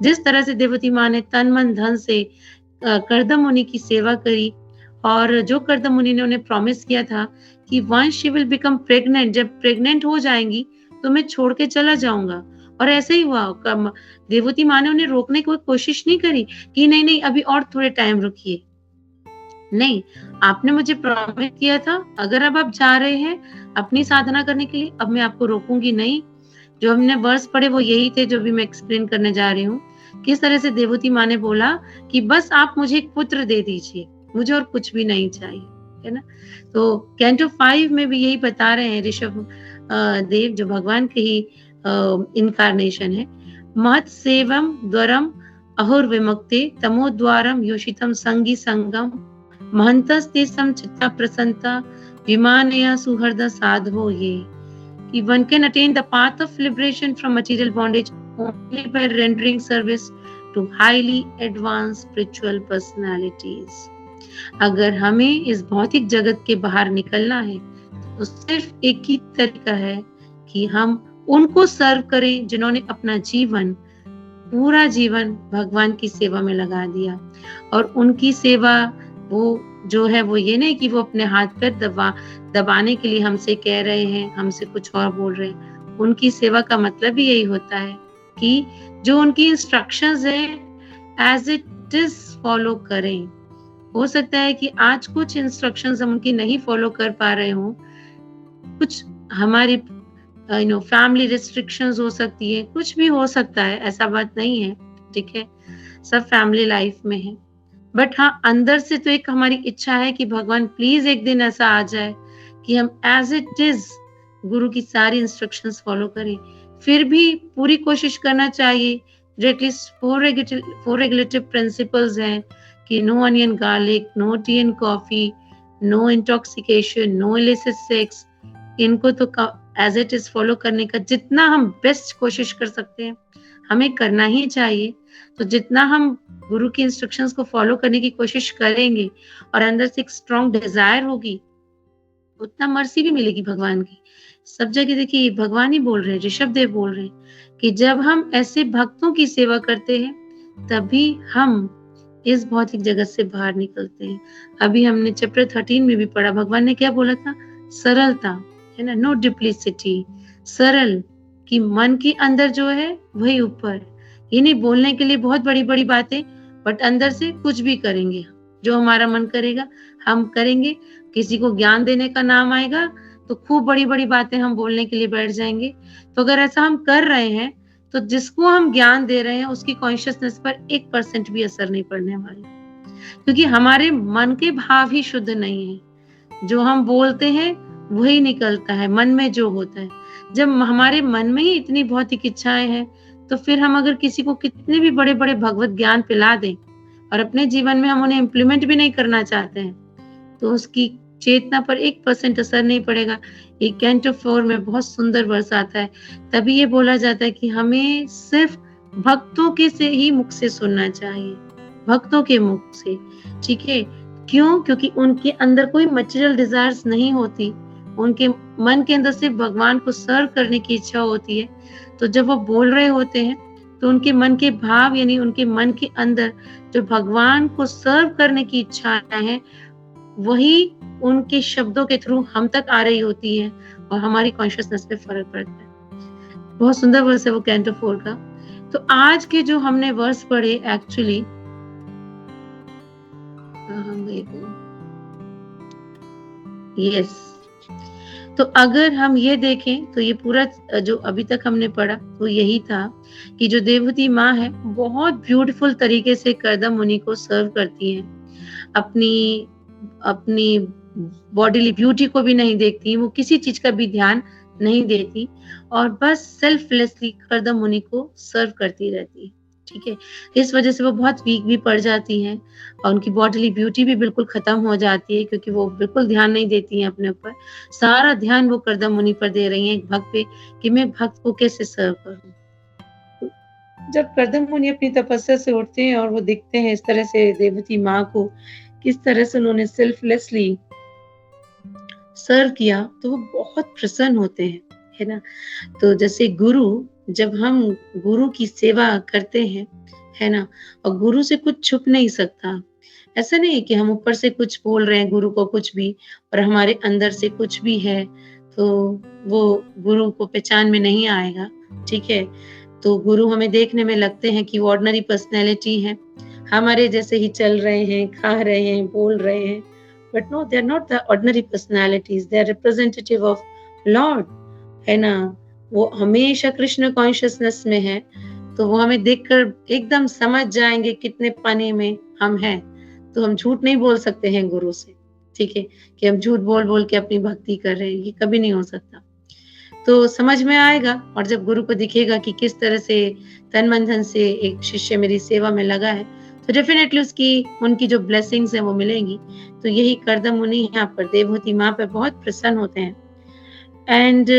B: जिस तरह से देवहूति माँ ने तन मन धन से कर्दम मुनि की सेवा करी, और जो कर्दम मुनि ने उन्हें प्रॉमिस किया था कि once she will become pregnant, जब प्रेग्नेंट हो जाएंगी तो मैं छोड़ के चला जाऊंगा, और ऐसे ही हुआ। देवहूति माँ ने उन्हें रोकने की कोई कोशिश नहीं करी कि नहीं नहीं अभी और थोड़े टाइम रुकिए। नहीं, आपने मुझे प्रॉमिस किया था, अगर अब आप जा रहे हैं अपनी साधना करने के लिए, अब मैं आपको रोकूंगी नहीं। जो हमने वर्स पढ़े वो यही थे जो भी मैं एक्सप्लेन करने जा रही हूँ। किस तरह से देवहूति माँ ने बोला कि बस आप मुझे एक पुत्र दे दीजिए, मुझे और कुछ भी नहीं चाहिए, है ना। तो कैंटो 5 में भी यही बता रहे हैं ऋषभ देव, जो भगवान के ही इनकारनेशन है। महत सेवम द्वरम अहुर विमुक्ते तमोद्वारम योषितम संगी संगम महंतस्ते सम चित्ता प्रसन्नता विमानया सुहृद साधवो ये, कि one can attain the path of liberation from material bondage only by rendering service to highly advanced spiritual personalities. अगर हमें इस भौतिक जगत के बाहर निकलना है तो सिर्फ एक ही तरीका है कि हम उनको सर्व करें जिन्होंने अपना जीवन, पूरा जीवन भगवान की सेवा में लगा दिया। और उनकी सेवा वो जो है वो ये नहीं कि वो अपने हाथ पैर दबाने के लिए हमसे कह रहे हैं, हमसे कुछ और बोल रहे हैं। उनकी सेवा का मतलब ही यही होता है कि जो उनकी इंस्ट्रक्शंस हैं एज इट इज फॉलो करें। हो सकता है कि आज कुछ इंस्ट्रक्शंस हम उनकी नहीं फॉलो कर पा रहे हों, कुछ हमारी फैमिली रिस्ट्रिक्शंस हो सकती है, कुछ भी हो सकता है, ऐसा बात नहीं है, ठीक है, सब फैमिली लाइफ में है। बट हाँ, अंदर से तो एक हमारी इच्छा है कि भगवान प्लीज एक दिन ऐसा आ जाए कि हम एज इट इज गुरु की सारी इंस्ट्रक्शंस फॉलो करें। फिर भी पूरी कोशिश करना चाहिए। जो एटलीस्ट 4 रेगुलेटिव प्रिंसिपल्स हैं कि no onion garlic, no tea and coffee, no intoxication, no illicit sex, इनको तो एज इट इज फॉलो करने का जितना हम बेस्ट कोशिश कर सकते हैं हमें करना ही चाहिए। तो जितना हम गुरु की इंस्ट्रक्शंस को फॉलो करने की कोशिश करेंगे और अंदर से एक स्ट्रॉन्ग डिजायर होगी, उतना मर्सी भी मिलेगी भगवान की। सब जगह देखिए भगवान ही बोल रहे हैं, ऋषभ देव बोल रहे हैं कि जब हम ऐसे भक्तों की सेवा करते हैं तभी हम इस भौतिक जगत से बाहर निकलते हैं। अभी हमने चैप्टर 13 में भी पढ़ा, भगवान ने क्या बोला था? सरलता, है ना, नो डिप्लिसिटी, सरल, कि मन के अंदर जो है वही ऊपर। ये नहीं बोलने के लिए बहुत बड़ी बड़ी बातें, बट अंदर से कुछ भी करेंगे, जो हमारा मन करेगा हम करेंगे। किसी को ज्ञान देने का नाम आएगा तो खूब बड़ी बड़ी बातें हम बोलने के लिए बैठ जाएंगे। तो अगर ऐसा हम कर रहे हैं तो जिसको हम ज्ञान दे रहे हैं उसकी कॉन्शियसनेस पर 1% भी असर नहीं पड़ने वाला, क्योंकि हमारे मन के भाव ही शुद्ध नहीं है। जो हम बोलते हैं वही निकलता है, मन में जो होता है। जब हमारे मन में ही इतनी भौतिक इच्छाएं हैं तो फिर हम अगर किसी को कितने भी बड़े बड़े भगवत ज्ञान पिला दें और अपने जीवन में हम उन्हें इम्प्लीमेंट भी नहीं करना चाहते हैं तो उसकी चेतना पर 1% असर नहीं पड़ेगा। एक कैंटो 4 में बहुत सुंदर वर्ष आता है, तभी ये बोला जाता है कि हमें सिर्फ भक्तों के से ही मुख से सुनना चाहिए, भक्तों के मुख से, ठीक है। क्यों? क्योंकि उनके अंदर कोई मटेरियल डिजायर्स नहीं होती, उनके मन के अंदर सिर्फ भगवान को सर्व करने की इच्छा होती है। तो जब वो बोल रहे होते हैं तो उनके मन के भाव, यानी उनके मन के अंदर जो भगवान को सर्व करने की इच्छाएं हैं वही उनके शब्दों के थ्रू हम तक आ रही होती है और हमारी कॉन्शियसनेस पे फर्क पड़ता है। बहुत सुंदर वर्स है वो कैंटो 4 का। तो आज के जो हमने वर्स पढ़े एक्चुअली यस, तो अगर हम ये देखें तो ये पूरा जो अभी तक हमने पढ़ा वो यही था कि जो देवहूति माँ है बहुत ब्यूटीफुल तरीके से कर्दम मुनि को सर्व करती हैं, अपनी बॉडीली ब्यूटी को भी नहीं देखती, वो किसी चीज का भी ध्यान नहीं देती और बस सेल्फलेसली कर्दम मुनि को सर्व करती रहती है, ठीक है। इस वजह से वो बहुत वीक भी पड़ जाती हैं और उनकी बॉडीली ब्यूटी भी बिल्कुल खत्म हो जाती है, क्योंकि वो बिल्कुल ध्यान नहीं देती हैं अपने ऊपर। सारा ध्यान वो कर्दम मुनि पर दे रही हैं एक भक्त पे कि मैं भक्त को कैसे सर्व करूँ। जब कर्दम मुनि अपनी तपस्या से उठते हैं और वो दिखते हैं इस तरह से देवती माँ को, किस तरह से उन्होंने सेल्फलेसली सर्व किया, तो वो बहुत प्रसन्न होते हैं, है ना? तो जैसे गुरु, जब हम गुरु की सेवा करते हैं, है ना? और गुरु से कुछ छुप नहीं सकता। ऐसा नहीं है कि हम ऊपर से कुछ बोल रहे हैं गुरु को कुछ भी और हमारे अंदर से कुछ भी है, तो वो गुरु को पहचान में नहीं आएगा, ठीक है? तो गुरु हमें देखने में लगते हैं कि वो ऑर्डिनरी पर्सनैलिटी है, हमारे जैसे ही चल रहे हैं, खा रहे हैं, बोल रहे हैं, but no, they are not the ordinary personalities, they are representative of lord, है ना? वो हमेशा कृष्ण कॉन्शियसनेस में है, तो वो हमें देखकर एकदम समझ जाएंगे कितने पानी में हम हैं। तो हम झूठ नहीं बोल सकते हैं गुरु से, ठीक है? कि हम झूठ बोल बोल के अपनी भक्ति कर रहे हैं, ये कभी नहीं हो सकता। तो समझ में आएगा, और जब गुरु को दिखेगा कि किस तरह से तन मन धन से एक शिष्य मेरी सेवा में लगा है, तो डेफिनेटली उनकी जो ब्लेसिंग्स है वो मिलेंगी। तो यही कर्दम मुनि यहाँ पर देवहूति माँ पर बहुत प्रसन्न होते हैं। एंड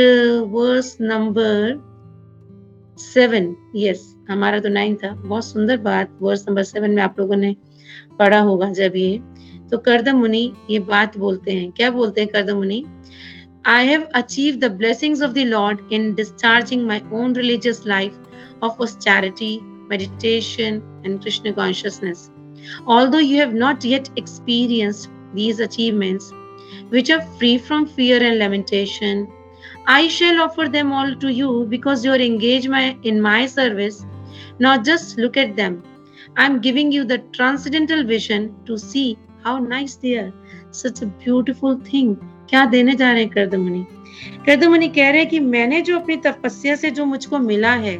B: वर्स नंबर 7, यस, हमारा तो 9 था। बहुत सुंदर बात वर्स नंबर 7 में आप लोगों ने पढ़ा होगा जब ये, तो कर्दम मुनि ये बात बोलते हैं। क्या बोलते हैं कर्दम मुनि? I have achieved the blessings of the Lord in discharging my own religious life of austerity, meditation, and Krishna consciousness. Although you have not yet experienced these achievements, which are free from fear and lamentation, I shall offer them all to you because you are engaged in my service. Now just look at them. I am giving you the transcendental vision to see how nice they are. Such a beautiful thing. क्या देने जा रहे हैं कर्दम मुनि? कर्दम मुनि कह रहे हैं कि मैंने जो अपनी तपस्या से जो मुझको मिला है,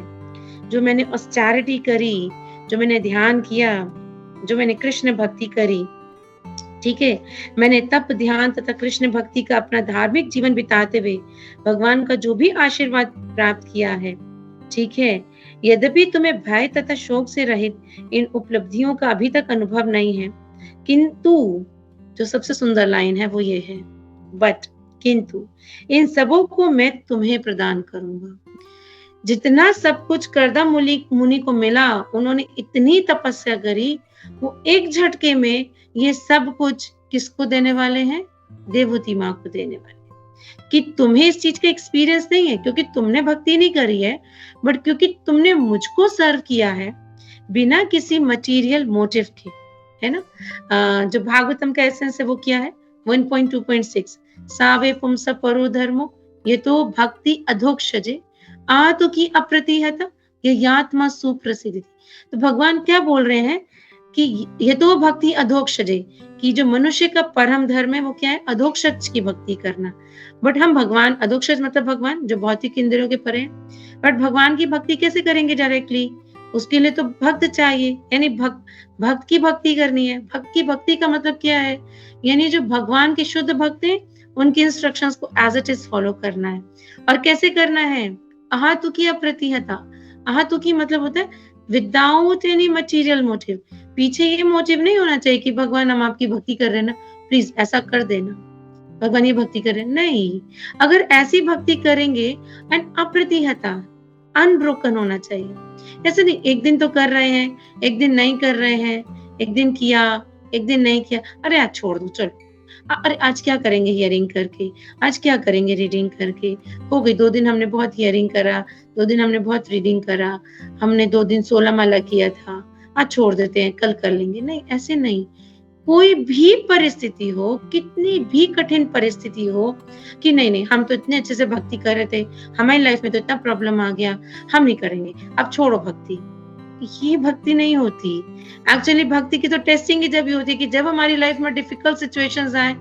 B: जो मैंने ऑस्टेरिटी करी, जो मैंने ध्यान किया, जो मैंने कृष्ण भक्ति करी, ठीक है? मैंने तप, ध्यान तथा कृष्ण भक्ति का अपना धार्मिक जीवन बिताते हुए भगवान का जो भी आशीर्वाद प्राप्त किया है, ठीक है? यद्यपि तुम्हें भय तथा शोक से रहित इन उपलब्धियों का अभी तक अनुभव नहीं है, किंतु जो सबसे सुंदर लाइन है वो ये है, बट किंतु इन सबों को मैं तुम्हें प्रदान करूंगा। जितना सब कुछ कर्दम मुनि को मिला, उन्होंने इतनी तपस्या करी, वो एक झटके में ये सब कुछ किसको देने वाले हैं? देवहूति माँ को देने वाले हैं। कि तुम्हें इस चीज का एक्सपीरियंस नहीं है क्योंकि तुमने भक्ति नहीं करी है, बट क्योंकि तुमने मुझको सर्व किया है बिना किसी मटेरियल मोटिव के, है ना? जो भागवतम का एसेंस है वो क्या है? 1.2.6 सावे पुंस परो धर्मो ये तो भक्ति अधोक्षजे आतु की अप्रतिहता ये यात्मा सुप्रसिद्धि। तो भगवान क्या बोल रहे हैं कि ये तो भक्ति अधोक्षजे, कि जो मनुष्य का परम धर्म है वो क्या है? अधोक्षज की भक्ति करना। बट हम भगवान, अधोक्षज मतलब भगवान जो भौतिक इंद्रियों के परे हैं, बट भगवान की भक्ति कैसे करेंगे डायरेक्टली? उसके लिए तो भक्त चाहिए, यानी भक्त की भक्ति करनी है। भक्त की भक्ति का मतलब क्या है? यानी जो भगवान के शुद्ध भक्त हैं उनकी इंस्ट्रक्शंस को एज इट इज फॉलो करना है। और कैसे करना है? अहातु की अप्रतिहता। अहातु की मतलब होता है विदाउट एनी मटेरियल मोटिव। पीछे ये मोटिव नहीं होना चाहिए कि भगवान हम आपकी भक्ति कर रहे हैं ना, प्लीज ऐसा कर देना, भगवान ये भक्ति कर रहे हैं। नहीं, अगर ऐसी भक्ति करेंगे एंड अप्रतिहता, अनब्रोकन होना चाहिए। ऐसे नहीं एक दिन तो कर रहे हैं, एक दिन नहीं कर रहे हैं, एक दिन किया, एक दिन नहीं किया, अरे आज छोड़ दो, चलो अरे आज क्या करेंगे हियरिंग करके, आज क्या करेंगे रीडिंग करके, हो गई 2 दिन हमने बहुत हियरिंग करा, 2 दिन हमने बहुत रीडिंग करा, हमने 2 दिन 16 माला किया था, आज छोड़ देते हैं, कल कर लेंगे। नहीं, ऐसे नहीं। कोई भी परिस्थिति हो, कितनी भी कठिन परिस्थिति हो, कि नहीं हम तो इतने अच्छे से भक्ति कर रहे थे, हमारी लाइफ में तो इतना प्रॉब्लम आ गया, हम नहीं करेंगे, अब छोड़ो भक्ति। ये भक्ति नहीं होती। एक्चुअली भक्ति की तो टेस्टिंग ही जब होती है कि जब हमारी लाइफ में डिफिकल्ट सिचुएशंस आए,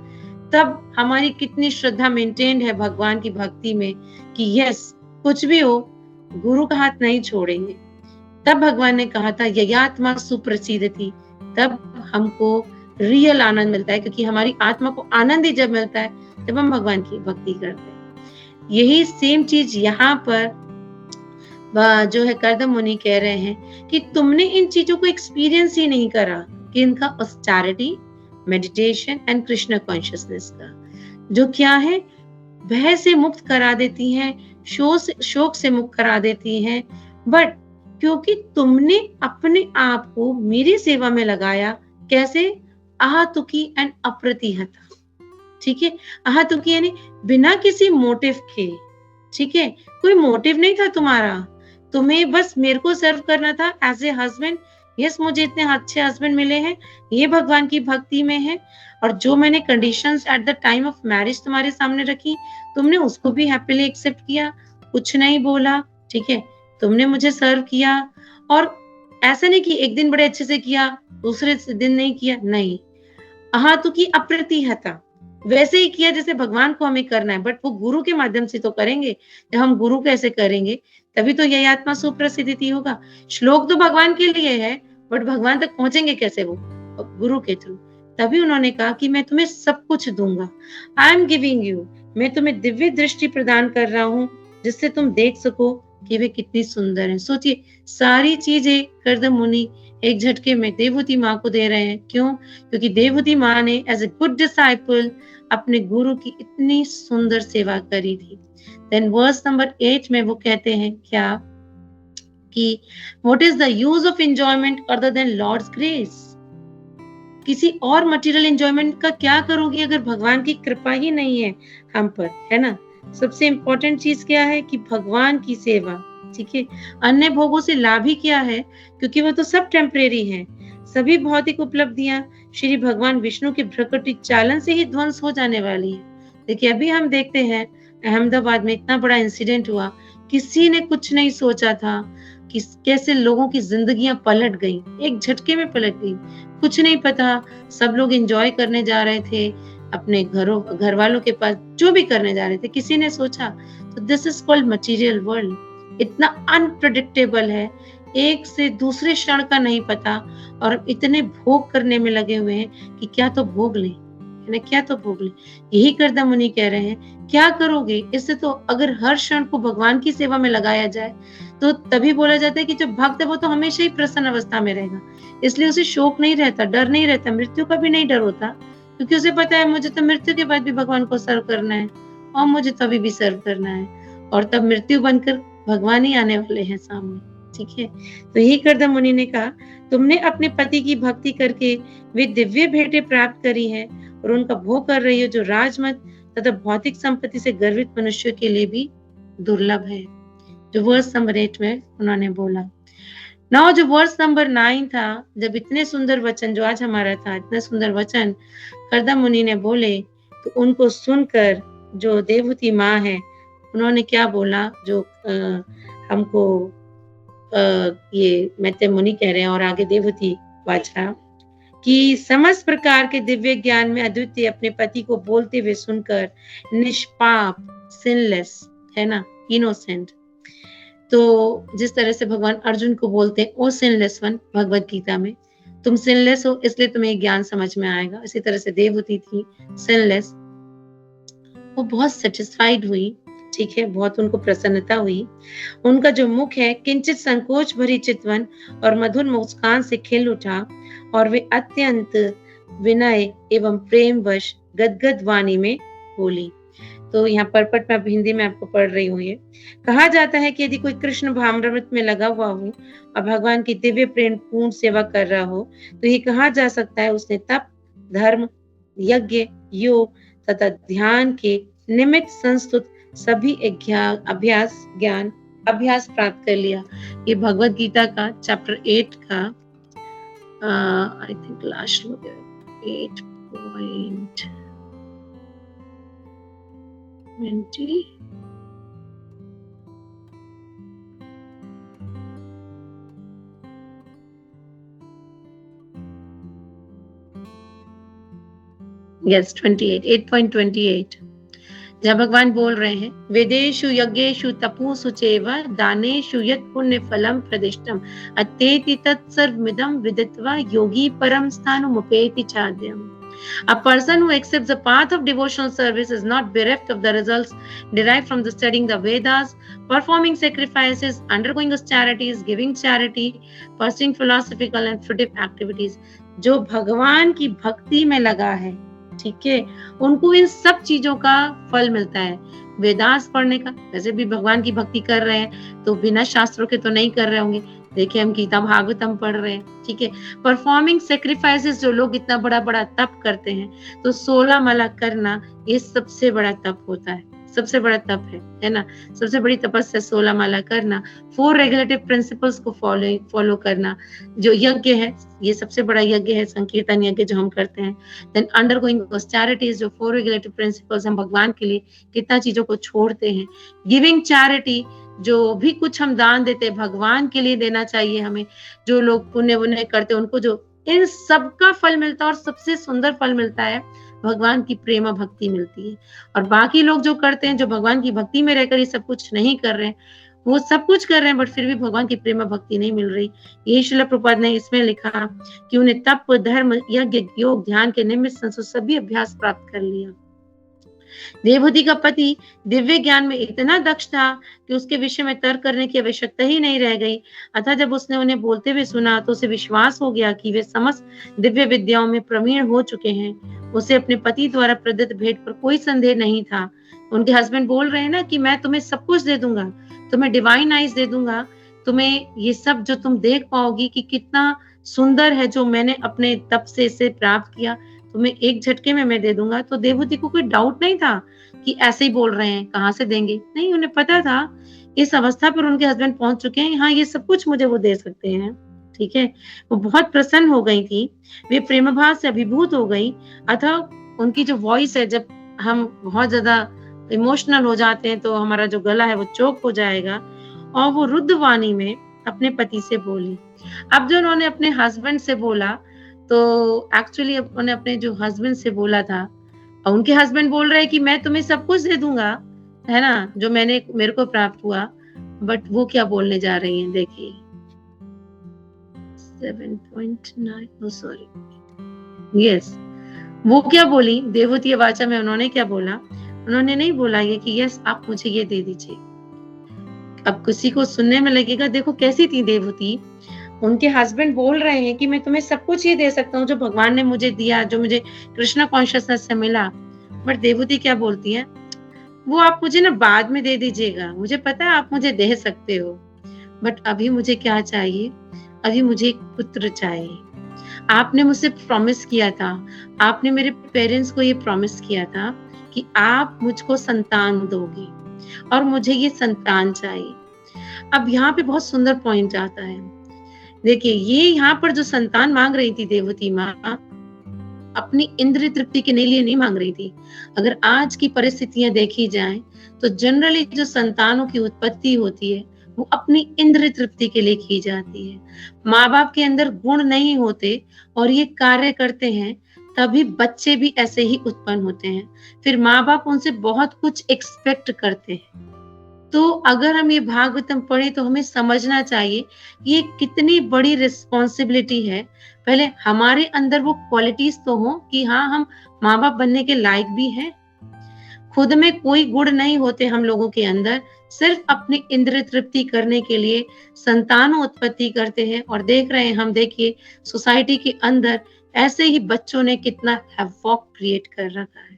B: तब हमारी कितनी श्रद्धा मेंटेन्ड है भगवान की भक्ति में कि यस कुछ भी हो गुरु का हाथ नहीं छोड़ेंगे। तब भगवान ने कहा था ययात्मा सुप्रसिद्ध थी, तब हमको रियल आनंद मिलता है, क्योंकि हमारी आत्मा को आनंद ही जब मिलता है तब हम भगवान की भक्ति करते हैं। यही सेम चीज यहाँ पर जो है कर्दम मुनि कह रहे हैं कि तुमने इन चीजों को एक्सपीरियंस ही नहीं करा कि इनका austerity, meditation and Krishna consciousness का, जो क्या है, भय से मुक्त करा देती हैं, शोक से मुक्त करा देती हैं। बट क्योंकि तुमने अपने आप को मेरी सेवा में लगाया, कैसे? आहतुकी एंड अप्रतिहता, ठीक है। आहतुकी यानी बिना किसी मोटिव के, ठीक है, कोई मोटिव नहीं था तुम्हारा, तुम्हें बस मेरे को सर्व करना था एज ए हस्बैंड। यस, मुझे इतने अच्छे हस्बैंड मिले हैं, ये भगवान की भक्ति में है, और जो मैंने conditions at the time of marriage तुम्हारे सामने रखी, तुमने उसको भी हैप्पीली एक्सेप्ट किया, कुछ नहीं बोला, ठीक है। तुमने मुझे सर्व किया, और ऐसा नहीं कि एक दिन बड़े अच्छे से किया, दूसरे दिन नहीं किया, नहीं। आहतुकी अप्रतिहता, वैसे ही किया जैसे भगवान को हमें करना है, बट वो गुरु के माध्यम से तो करेंगे। जब हम गुरु कैसे करेंगे, तभी तो यही आत्मा सुप्रसिद्धि होगा। श्लोक तो भगवान के लिए है, बट भगवान तक पहुंचेंगे कैसे? वो गुरु के थ्रू। तभी उन्होंने कहा कि मैं तुम्हें सब कुछ दूंगा, आई एम गिविंग यू, मैं तुम्हें दिव्य दृष्टि प्रदान कर रहा हूँ, जिससे तुम देख सको कि वे कितनी सुंदर है। सोचिए, सारी चीजें कर्दम मुनि एक झटके में देवहूति माँ को दे रहे हैं। क्यों? क्योंकि देवहूति माँ ने एज ए गुड डिसाइपल अपने गुरु की इतनी सुंदर सेवा करी थी। देन वर्स नंबर 8 में वो कहते हैं क्या कि what is the use of enjoyment other than lord's grace. किसी और मटेरियल एंजॉयमेंट का क्या करोगे अगर भगवान की कृपा ही नहीं है हम पर, है ना। सबसे इंपॉर्टेंट चीज क्या है कि भगवान की सेवा, ठीक है। अन्य भोगों से लाभ ही क्या है, क्योंकि वो तो सब टेम्परेरी है। सभी भौतिक उपलब्धियां श्री भगवान विष्णु के भ्रकुटी चालन से ही ध्वंस हो जाने वाली है। देखिए, अभी हम देखते हैं अहमदाबाद में इतना बड़ा इंसिडेंट हुआ, किसी ने कुछ नहीं सोचा था कि कैसे लोगों की जिंदगियां पलट गई, एक झटके में पलट गई। कुछ नहीं पता, सब लोग एंजॉय करने जा रहे थे अपने घर वालों के पास, जो भी करने जा रहे थे, किसी ने सोचा? तो this is called material world. इतना अनप्रेडिक्टेबल है, एक से दूसरे क्षण का नहीं पता, और इतने भोग करने में लगे हुए हैं कि क्या तो भोग लें, है ना, क्या तो भोग लें। यही कर्दम मुनि कह रहे हैं, क्या करोगे इससे? तो अगर हर क्षण को भगवान की सेवा में लगाया जाए, तो तभी बोला जाता है कि जो भक्त है वो तो हमेशा ही प्रसन्न अवस्था में रहेगा। इसलिए उसे शोक नहीं रहता, डर नहीं रहता, मृत्यु का भी नहीं डर होता, क्योंकि उसे पता है मुझे तो मृत्यु के बाद भी भगवान को सर्व करना है, और मुझे तो अभी भी सर्व करना है, और तब मृत्यु बनकर भगवान ही आने वाले हैं सामने, ठीक है। तो यही कर्दम मुनि ने कहा, तुमने अपने पति की भक्ति करके वे दिव्य भेंटें प्राप्त करी है, और उनका भोग कर रही हो, जो राजमत तथा भौतिक संपत्ति से गर्वित मनुष्यों के लिए भी दुर्लभ है। जो वर्स नंबर 8 में उन्होंने बोला। नाउ जो वर्स नंबर 9 था, जब इतने सुंदर वचन जो आज हमारा था, इतने सुंदर वचन कर्दम मुनि ने बोले, तो उनको सुनकर जो देवहूति माँ है, उन्होंने क्या बोला, जो हमको ये मैत्रेय मुनि कह रहे हैं, और आगे देवहूति वाचा कि समस्त प्रकार के दिव्य ज्ञान में अद्वितीय अपने पति को बोलते हुए सुनकर निष्पाप, सिनलेस, है ना, इनोसेंट, तो जिस तरह से भगवान अर्जुन को बोलते हैं ओ सिनलेस वन भगवत गीता में, तुम सिनलेस हो इसलिए तुम्हें ज्ञान समझ में आएगा। इसी तरह से देवहूति थी सिनलेस, वो बहुत सेटिस्फाइड हुई, ठीक है, बहुत उनको प्रसन्नता हुई। उनका जो मुख है किंचित संकोच भरी चितवन और मधुर मुस्कान से खिल उठा, और वे अत्यंत विनय एवं प्रेमवश गदगद वाणी में बोली। तो यहाँ परपट में हिंदी में आपको पढ़ रही हूँ। ये कहा जाता है कि यदि कोई कृष्ण भावामृत में लगा हुआ हो और भगवान की दिव्य प्रेम पूर्ण सेवा कर रहा हो, तो ये कहा जा सकता है उसने तप, धर्म, यज्ञ, योग तथा ध्यान के निमित्त संस्तुत सभी अभ्यास प्राप्त कर लिया। ये भगवत गीता का चैप्टर 8 का आई थिंक लास्ट 8.20 यस 8.28 जब भगवान बोल रहे हैं, वेदेषु यज्ञेषु तपोषु चैव दानेषु यत् पुण्य फलम प्रदिष्टम अत्येति तत्सर्वमिदं विदित्वा योगी परम स्थानमुपेति चाद्यम। A person who accepts the path of devotional service is not bereft of the results derived from the studying the Vedas, performing sacrifices, undergoing austerities, giving charity, pursuing philosophical and fruitive activities. जो भगवान की भक्ति में लगा है, ठीक है, उनको इन सब चीजों का फल मिलता है। वेदास पढ़ने का, वैसे भी भगवान की भक्ति कर रहे हैं तो बिना शास्त्रों के तो नहीं कर रहे होंगे। देखिए हम गीता भागवतम पढ़ रहे हैं, ठीक है। परफॉर्मिंग सेक्रीफाइसेस, जो लोग इतना बड़ा बड़ा तप करते हैं, तो 16 माला करना ये सबसे बड़ा तप होता है, सबसे बड़ा तप है ना। सबसे बड़ी तपस्या 16 माला करना, 4 रेगुलेटिव प्रिंसिपल्स को फॉलो करना, जो यज्ञ है ये सबसे बड़ा यज्ञ है, संकीर्तन यज्ञ जो हम करते हैं। देन अंडरगोइंग ऑस्टेरिटीज, जो 4 रेगुलेटिव प्रिंसिपल्स हम भगवान के लिए कितना चीजों को छोड़ते हैं। गिविंग चैरिटी, जो भी कुछ हम दान देते हैं भगवान के लिए देना चाहिए हमें। जो लोग पुण्य वुण्य करते हैं उनको जो इन सबका फल मिलता है, और सबसे सुंदर फल मिलता है, भगवान की प्रेम भक्ति मिलती है। और बाकी लोग जो करते हैं, जो भगवान की भक्ति में रहकर ये सब कुछ नहीं कर रहे हैं, वो सब कुछ कर रहे हैं बट फिर भी भगवान की प्रेम भक्ति नहीं मिल रही। यही श्रील प्रभुपाद ने इसमें लिखा कि उन्हें तप, धर्म, यज्ञ, योग, ध्यान के निमित्त संस्कृत सभी अभ्यास प्राप्त कर लिया। देवहूति का पति दिव्य ज्ञान में इतना दक्ष था कि उसके विषय में तर्क करने की आवश्यकता ही नहीं रह गई। अतः जब उसने उन्हें बोलते हुए सुना तो उसे विश्वास हो गया कि वे समस्त दिव्य विद्याओं में प्रवीण हो चुके हैं। उसे अपने पति द्वारा प्रदत्त भेंट पर कोई संदेह नहीं था। उनके हस्बैंड बोल रहे हैं ना कि मैं तुम्हें सब कुछ दे दूंगा, तुम्हें डिवाइन आइज दे दूंगा, तुम्हें ये सब जो तुम देख पाओगी कि कितना सुंदर है जो मैंने अपने तप से इसे प्राप्त किया, तुम्हें एक झटके में मैं दे दूंगा। तो देवहूति को कोई डाउट नहीं था कि ऐसे ही बोल रहे हैं, कहाँ से देंगे, नहीं, उन्हें पता था इस अवस्था पर उनके हस्बैंड पहुंच चुके हैं, हाँ ये सब कुछ मुझे वो दे सकते हैं, ठीक है। वो बहुत प्रसन्न हो गई थी, वे प्रेम भाव से अभिभूत हो गई। अतः उनकी जो वॉइस है, जब हम बहुत ज्यादा इमोशनल हो जाते हैं तो हमारा जो गला है वो चोक हो जाएगा, और वो रुद्ध वाणी में अपने पति से बोली। अब जो उन्होंने अपने हस्बैंड से बोला, तो एक्चुअली उन्होंने अपने जो हस्बैंड से बोला था, और उनके हस्बैंड बोल रहे हैं कि मैं तुम्हें सब कुछ दे दूंगा, है ना, जो मेरे को प्राप्त हुआ। बट वो क्या बोलने जा रही हैं, देखिए 7.9, सॉरी, यस, वो क्या बोली देवहूति वाचा में, उन्होंने क्या बोला, उन्होंने नहीं बोला ये कि यस आप मुझे ये दे दीजिए। अब किसी को सुनने में लगेगा देखो कैसी थी देवहूति, उनके हस्बैंड बोल रहे हैं कि मैं तुम्हें सब कुछ ये दे सकता हूँ जो भगवान ने मुझे दिया, जो मुझे कृष्णा कॉन्शियसनेस से मिला। बट देवहूति क्या बोलती है, वो आप मुझे ना बाद में दे दीजिएगा, मुझे पता है आप मुझे दे सकते हो, बट अभी मुझे क्या चाहिए, अभी मुझे एक पुत्र चाहिए। आपने मुझसे प्रॉमिस किया था, आपने मेरे पेरेंट्स को ये प्रॉमिस किया था कि आप मुझको संतान दोगे, और मुझे ये संतान चाहिए। अब यहाँ पे बहुत सुंदर पॉइंट आता है, देखिए ये यहाँ पर जो संतान मांग रही थी देवहूति माँ, अपनी इंद्रिय तृप्ति के लिए नहीं मांग रही थी। अगर आज की परिस्थितियां देखी जाएं तो जनरली जो संतानों की उत्पत्ति होती है वो अपनी इंद्रिय तृप्ति के लिए की जाती है। माँ बाप के अंदर गुण नहीं होते और ये कार्य करते हैं, तभी बच्चे भी ऐसे ही उत्पन्न होते हैं। फिर माँ बाप उनसे बहुत कुछ एक्सपेक्ट करते हैं। तो अगर हम ये भागवतम पढ़े तो हमें समझना चाहिए ये कितनी बड़ी रिस्पॉन्सिबिलिटी है। पहले हमारे अंदर वो क्वालिटीज तो हो कि हाँ हम माँ बाप बनने के लायक भी हैं। खुद में कोई गुण नहीं होते हम लोगों के अंदर, सिर्फ अपनी इंद्रिय तृप्ति करने के लिए संतान उत्पत्ति करते हैं। और देख रहे हैं हम, देखिए सोसाइटी के अंदर ऐसे ही बच्चों ने कितना हैवॉक क्रिएट कर रखा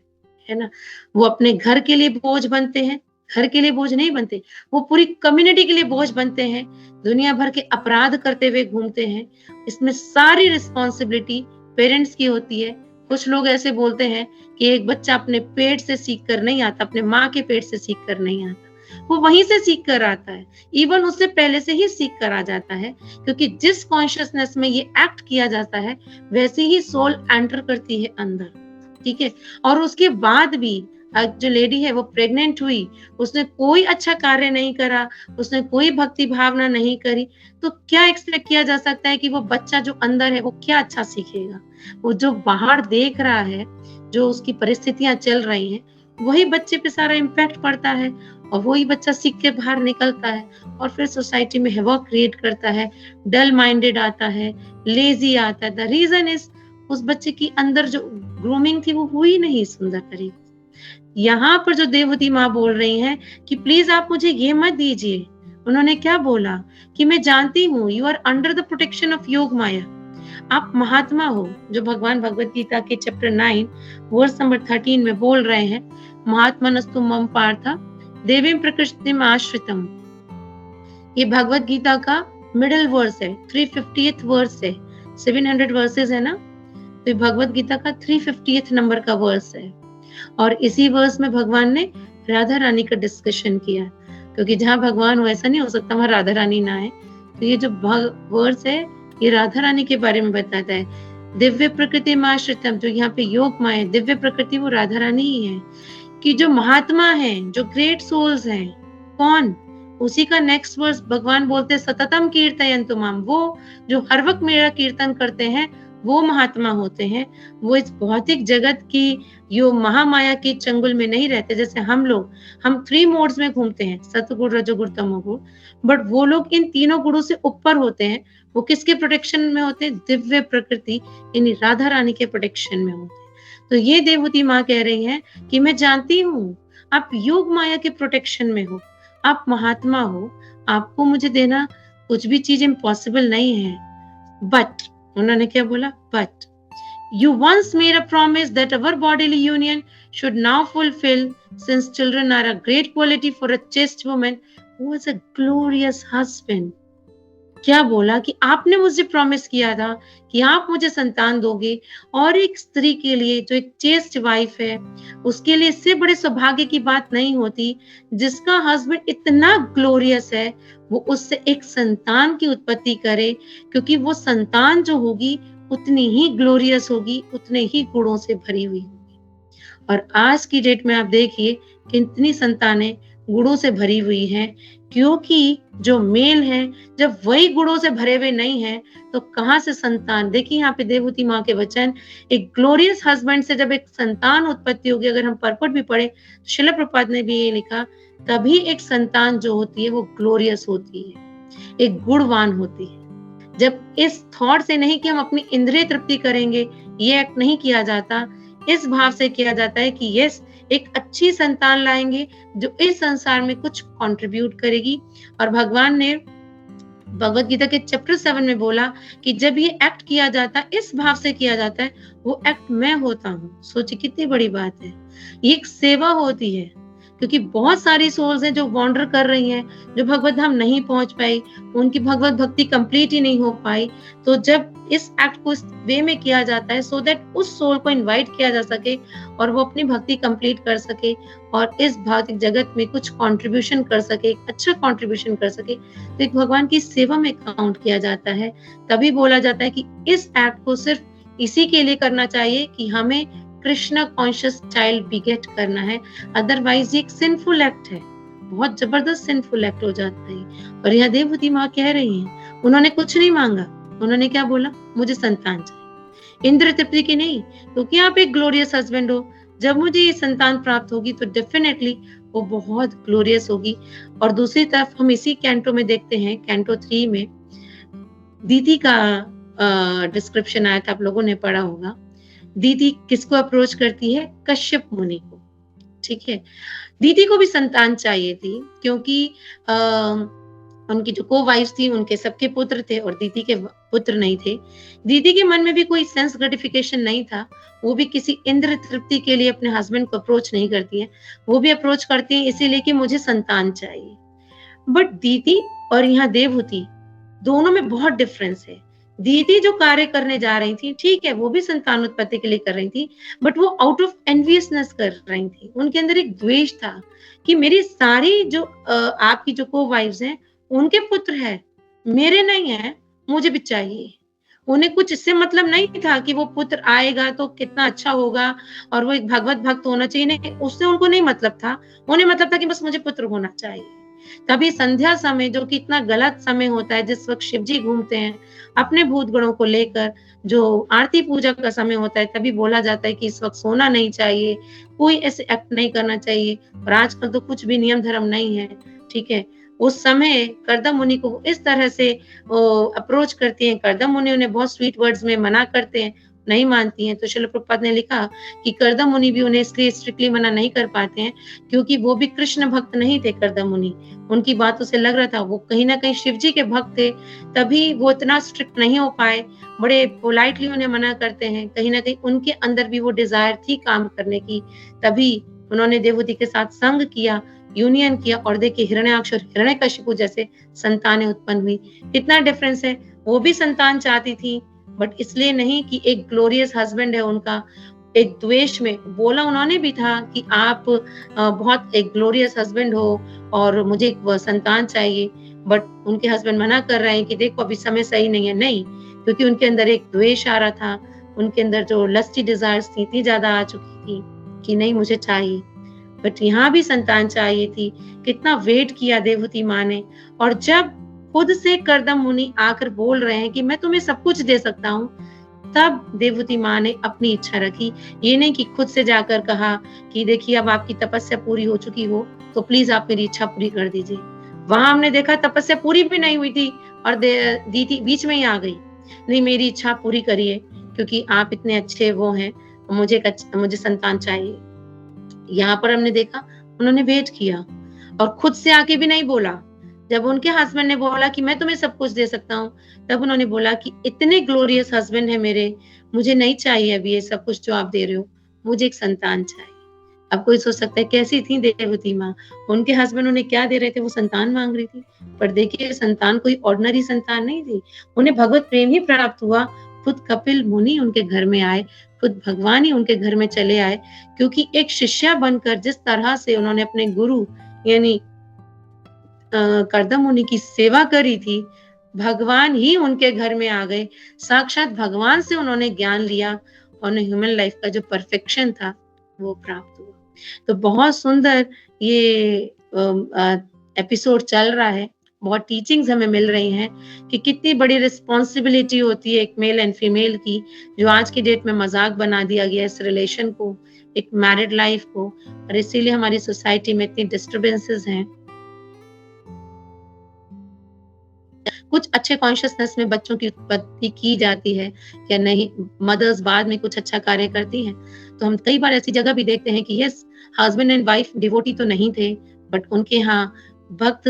B: है ना। वो अपने घर के लिए बोझ बनते हैं, घर के लिए बोझ नहीं बनते, वो पूरी कम्युनिटी के लिए बोझ बनते हैं, दुनिया भर के अपराध करते हुए घूमते हैं। इसमें सारी रिस्पॉन्सिबिलिटी पेरेंट्स की होती है। कुछ लोग ऐसे बोलते हैं कि एक बच्चा अपने पेट से सीख कर नहीं आता, अपने माँ के पेट से सीख कर नहीं आता, वो वहीं से सीख कर आता है, इवन उससे पहले से ही सीख कर आ जाता है, क्योंकि जिस कॉन्शियसनेस में ये एक्ट किया जाता है वैसे ही सोल एंटर करती है अंदर, ठीक है। और उसके बाद भी जो लेडी है वो प्रेग्नेंट हुई, उसने कोई अच्छा कार्य नहीं करा, उसने कोई भक्ति भावना नहीं करी, तो क्या एक्सपेक्ट किया जा सकता है कि वो बच्चा जो अंदर है वो क्या अच्छा सीखेगा। वो जो बाहर देख रहा है, जो उसकी परिस्थितियां चल रही हैं, वही बच्चे पे सारा इम्पैक्ट पड़ता है और वही बच्चा सीख के बाहर निकलता है और फिर सोसाइटी में हैवॉक क्रिएट करता है, डल माइंडेड आता है, लेजी आता है। द रीजन इज उस बच्चे की अंदर जो ग्रूमिंग थी वो हुई नहीं सुंदर तरीके से। यहाँ पर जो देवहूति माँ बोल रही हैं कि प्लीज आप मुझे ये मत दीजिए। उन्होंने क्या बोला कि मैं जानती हूँ you are under the protection of Yog Maya, आप महात्मा हो, जो भगवान भगवत गीता के चैप्टर 9 वर्स नंबर 13 में बोल रहे हैं, महात्मनस्तु मम पार्थ देवीं प्रकृतिम आश्रितम। ये भगवत गीता का मिडिल वर्स है, 350th वर्स है, 700 वर्सेस है ना, तो ये भगवत गीता का 350th नंबर का वर्स है। और इसी वर्स में भगवान ने राधा रानी का डिस्कशन किया, क्योंकि जहाँ भगवान हो ऐसा नहीं हो सकता वहां राधा रानी ना है। तो ये जो वर्स है ये राधा रानी के बारे में बताता है। दिव्य प्रकृति में आश्रितम, जो यहाँ पे योग माया दिव्य प्रकृति वो राधा रानी ही है, कि जो महात्मा है, जो ग्रेट सोल्स हैं, कौन, उसी का नेक्स्ट वर्स भगवान बोलते हैं सततम कीर्तयन्तु माम, वो जो हर वक्त मेरा कीर्तन करते हैं वो महात्मा होते हैं। वो इस भौतिक जगत की यो महामाया की चंगुल में नहीं रहते, जैसे हम लोग, हम 3 मोड्स में घूमते हैं, सतगुण रजोगुण तमोगुण, बट वो लोग इन तीनों गुणों से ऊपर होते हैं। वो किसके प्रोटेक्शन में होते हैं? दिव्य प्रकृति यानी राधा रानी के प्रोटेक्शन में होते हैं। तो ये देवहूति माँ कह रही है कि मैं जानती हूँ आप योग माया के प्रोटेक्शन में हो, आप महात्मा हो, आपको मुझे देना कुछ भी चीज इम्पॉसिबल नहीं है। बट उन्होंने क्या बोला? But you once made a promise that our bodily union should now fulfill, since children are a great quality for a chaste woman who was a glorious husband. क्या बोला कि आपने मुझे प्रॉमिस किया था कि आप मुझे संतान दोगे, और एक स्त्री के लिए जो एक चेस्ट वाइफ है उसके लिए इससे बड़े सौभाग्य की बात नहीं होती, जिसका हस्बैंड इतना ग्लोरियस है वो उससे एक संतान की उत्पत्ति करे, क्योंकि वो संतान जो होगी उतनी ही ग्लोरियस होगी, उतने ही गुणों से भरी हुई होगी। और आज की डेट में आप देखिए कितनी संतानें गुणों से भरी हुई हैं, क्योंकि जो मेल है जब वही गुणों से भरे हुए नहीं है तो कहां से संतान। देखिए यहाँ पे देवहूति माँ के वचन, एक ग्लोरियस हस्बैंड से जब एक संतान उत्पत्ति होगी, अगर हम परपट भी पढ़े तो श्रील प्रभुपाद ने भी ये लिखा, तभी एक संतान जो होती है वो ग्लोरियस होती है, एक गुणवान होती है। जब इस थॉट से नहीं कि हम अपनी इंद्रिय तृप्ति करेंगे, ये एक्ट नहीं किया जाता, इस भाव से किया जाता है कि यस एक अच्छी संतान लाएंगे जो इस संसार में कुछ कंट्रीब्यूट करेगी। और भगवान ने भगवत गीता के चैप्टर 7 में बोला कि जब ये एक्ट किया जाता है, इस भाव से किया जाता है, वो एक्ट मैं होता हूँ। सोचिए कितनी बड़ी बात है, ये एक सेवा होती है, क्योंकि बहुत सारी सोल्स हैं जो वॉन्डर कर रही हैं, जो भगवत धाम नहीं पहुंच पाई, उनकी भगवत भक्ति कंप्लीट ही नहीं हो पाई। तो जब इस एक्ट को इस वे में किया जाता है सो दैट उस सोल को इनवाइट किया जा सके और वो अपनी भक्ति कंप्लीट कर सके और इस भौतिक जगत में कुछ कंट्रीब्यूशन कर सके, अच्छा कंट्रीब्यूशन कर सके, तो एक भगवान की सेवा में काउंट किया जाता है। तभी बोला जाता है कि इस एक्ट को सिर्फ इसी के लिए करना चाहिए कि हमें कृष्णा कॉन्शियस चाइल्ड बिगेट करना है, अदरवाइज ये एक सिंफुल एक्ट है, बहुत जबरदस्त सिंफुल एक्ट हो जाता है। और यहाँ देवहूति माँ कह रही हैं, उन्होंने कुछ नहीं मांगा, उन्होंने क्या बोला? मुझे संतान चाहिए, इंद्र तृप्ति की नहीं, क्योंकि आप एक ग्लोरियस हस्बैंड हो। जब मुझे ये संतान प्राप्त होगी तो डेफिनेटली वो बहुत ग्लोरियस होगी। और दूसरी तरफ हम इसी कैंटो में देखते हैं, कैंटो 3 में दीदी का डिस्क्रिप्शन आया था, आप लोगों ने पढ़ा होगा। दीदी किसको अप्रोच करती है? कश्यप मुनि को। ठीक है, दीदी को भी संतान चाहिए थी, क्योंकि उनकी जो को वाइफ थी उनके सबके पुत्र थे और दीदी के पुत्र नहीं थे। दीदी के मन में भी कोई सेंस ग्रेटिफिकेशन नहीं था, वो भी किसी इंद्र तृप्ति के लिए अपने हस्बैंड को अप्रोच नहीं करती है, वो भी अप्रोच करती है इसीलिए कि मुझे संतान चाहिए। बट दीदी और यहाँ देवहूति दोनों में बहुत डिफरेंस है। दीदी जो कार्य करने जा रही थी, ठीक है, वो भी संतान उत्पत्ति के लिए कर रही थी, बट वो आउट ऑफ एनवियसनेस कर रही थी। उनके अंदर एक द्वेष था कि मेरी सारी जो आपकी जो को वाइफ्स हैं उनके पुत्र है, मेरे नहीं है, मुझे भी चाहिए। उन्हें कुछ इससे मतलब नहीं था कि वो पुत्र आएगा तो कितना अच्छा होगा और वो एक भगवत भक्त होना चाहिए, नहीं, उससे उनको नहीं मतलब था। उन्हें मतलब था कि बस मुझे पुत्र होना चाहिए। तभी संध्या समय, जो कि इतना गलत समय होता है, जिस वक्त शिव जी घूमते हैं अपने भूत गणों को लेकर, जो आरती पूजा का समय होता है, तभी बोला जाता है कि इस वक्त सोना नहीं चाहिए, कोई ऐसे एक्ट नहीं करना चाहिए। और आजकल तो कुछ भी नियम धर्म नहीं है, ठीक है। उस समय करदम मुनि को इस तरह से अप्रोच करती हैं, करदम मुनि उन्हें बहुत स्वीट वर्ड्स में मना करते हैं, नहीं मानती हैं। तो श्रील प्रभुपाद ने लिखा कि कर्दम मुनि भी उन्हें इसलिए स्ट्रिक्टली मना नहीं कर पाते हैं, क्योंकि वो भी कृष्ण भक्त नहीं थे कर्दम मुनि। उनकी बातों से लग रहा था वो कहीं न कहीं शिव जी के भक्त थे, तभी वो इतना स्ट्रिक्ट नहीं हो पाए। बड़े पोलाइटली उन्हें मना करते हैं। कहीं न कहीं उनके अंदर भी वो डिज़ायर थी काम करने की, तभी उन्होंने देवहूति के साथ संग किया, यूनियन किया और देखिए हिरण्याक्ष और हिरण्यकशिपु जैसे संतानें उत्पन्न हुई। कितना डिफरेंस है, वो भी संतान चाहती थी, बट इसलिए नहीं कि एक ग्लोरियस हस्बैंड है उनका, एक द्वेष में बोला उन्होंने भी था कि आप बहुत एक ग्लोरियस हस्बैंड हो और मुझे एक संतान चाहिए, बट उनके हस्बैंड मना कर रहे हैं कि देखो अभी समय सही नहीं है। नहीं, क्योंकि उनके अंदर एक द्वेष आ रहा था, उनके अंदर जो लस्टी डिजायर्स थी इतनी ज्यादा आ चुकी थी कि नहीं मुझे चाहिए। बट यहाँ भी संतान चाहिए थी। कितना वेट किया देवहूति माँ ने, और जब खुद से कर्दम मुनि आकर बोल रहे हैं कि मैं तुम्हें सब कुछ दे सकता हूँ, तब देवहूति माँ ने अपनी इच्छा रखी। ये नहीं कि खुद से जाकर कहा कि देखिए अब आपकी तपस्या पूरी हो चुकी हो, तो प्लीज आप मेरी इच्छा पूरी कर दीजिए। वहां हमने देखा तपस्या पूरी भी नहीं हुई थी और दीदी बीच में ही आ गई, नहीं मेरी इच्छा पूरी करिए क्योंकि आप इतने अच्छे वो हैं, मुझे संतान चाहिए। यहाँ पर हमने देखा उन्होंने वेट किया और खुद से आके भी नहीं बोला। जब उनके हस्बैंड ने बोला कि मैं तुम्हें सब कुछ दे सकता हूँ, तब उन्होंने बोला कि इतने ग्लोरियस हस्बैंड है मेरे, मुझे नहीं चाहिए अभी ये सब कुछ जो आप दे रहे हो, मुझे एक संतान चाहिए। अब कोई सोच सकता है कैसी थी देवहूति माँ, उनके हस्बैंड उन्हें क्या दे रहे थे, वो संतान मांग रही थी। पर देखिए संतान कोई ऑर्डिनरी संतान नहीं थी, उन्हें भगवत प्रेम ही प्राप्त हुआ। खुद कपिल मुनि उनके घर में आए, खुद भगवान ही उनके घर में चले आए, क्योंकि एक शिष्या बनकर जिस तरह से उन्होंने अपने गुरु यानी कर्दम मुनि की सेवा करी थी, भगवान ही उनके घर में आ गए। साक्षात भगवान से उन्होंने ज्ञान लिया और उन्हें ह्यूमन लाइफ का जो परफेक्शन था वो प्राप्त हुआ। तो बहुत सुंदर ये एपिसोड चल रहा है, बहुत टीचिंग्स हमें मिल रही हैं कि कितनी बड़ी रिस्पॉन्सिबिलिटी होती है एक मेल एंड फीमेल की, जो आज की डेट में मजाक बना दिया गया इस रिलेशन को, एक मैरिड लाइफ को, और इसीलिए हमारी सोसाइटी में इतनी डिस्टर्बेंसेस हैं। कुछ अच्छे कॉन्शियसनेस में बच्चों की उत्पत्ति की जाती है या नहीं, मदर्स बाद में कुछ अच्छा कार्य करती हैं, तो हम कई बार ऐसी जगह भी देखते हैं कि yes husband and wife devotee तो नहीं थे, बट उनके यहाँ भक्त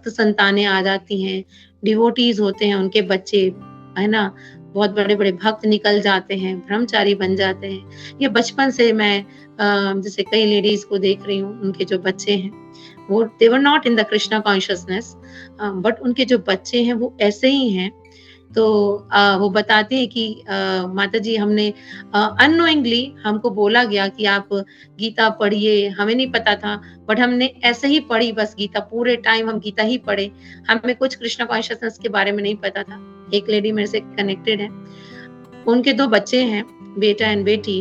B: संतानें आ जाती हैं, डिवोटीज होते हैं, उनके बच्चे है ना बहुत बड़े-बड़े भक्त निकल जाते हैं, ब्रह्मचारी बन जाते हैं। ये बचपन से मैं जैसे कई लेडीज को देख रही हूँ, उनके जो बच्चे हैं वो they were not in the Krishna consciousness, but उनके जो बच्चे हैं वो ऐसे ही हैं। तो वो बताते हैं कि माता जी हमने अननोइंगली हमको बोला गया कि आप गीता पढ़िए, हमें नहीं पता था, बट हमने ऐसे ही पढ़ी बस गीता, पूरे टाइम हम गीता ही पढ़े, हमें कुछ कृष्णा कॉन्शियसनेस के बारे में नहीं पता था। एक लेडी मेरे से कनेक्टेड है, उनके 2 बच्चे हैं, बेटा एंड बेटी,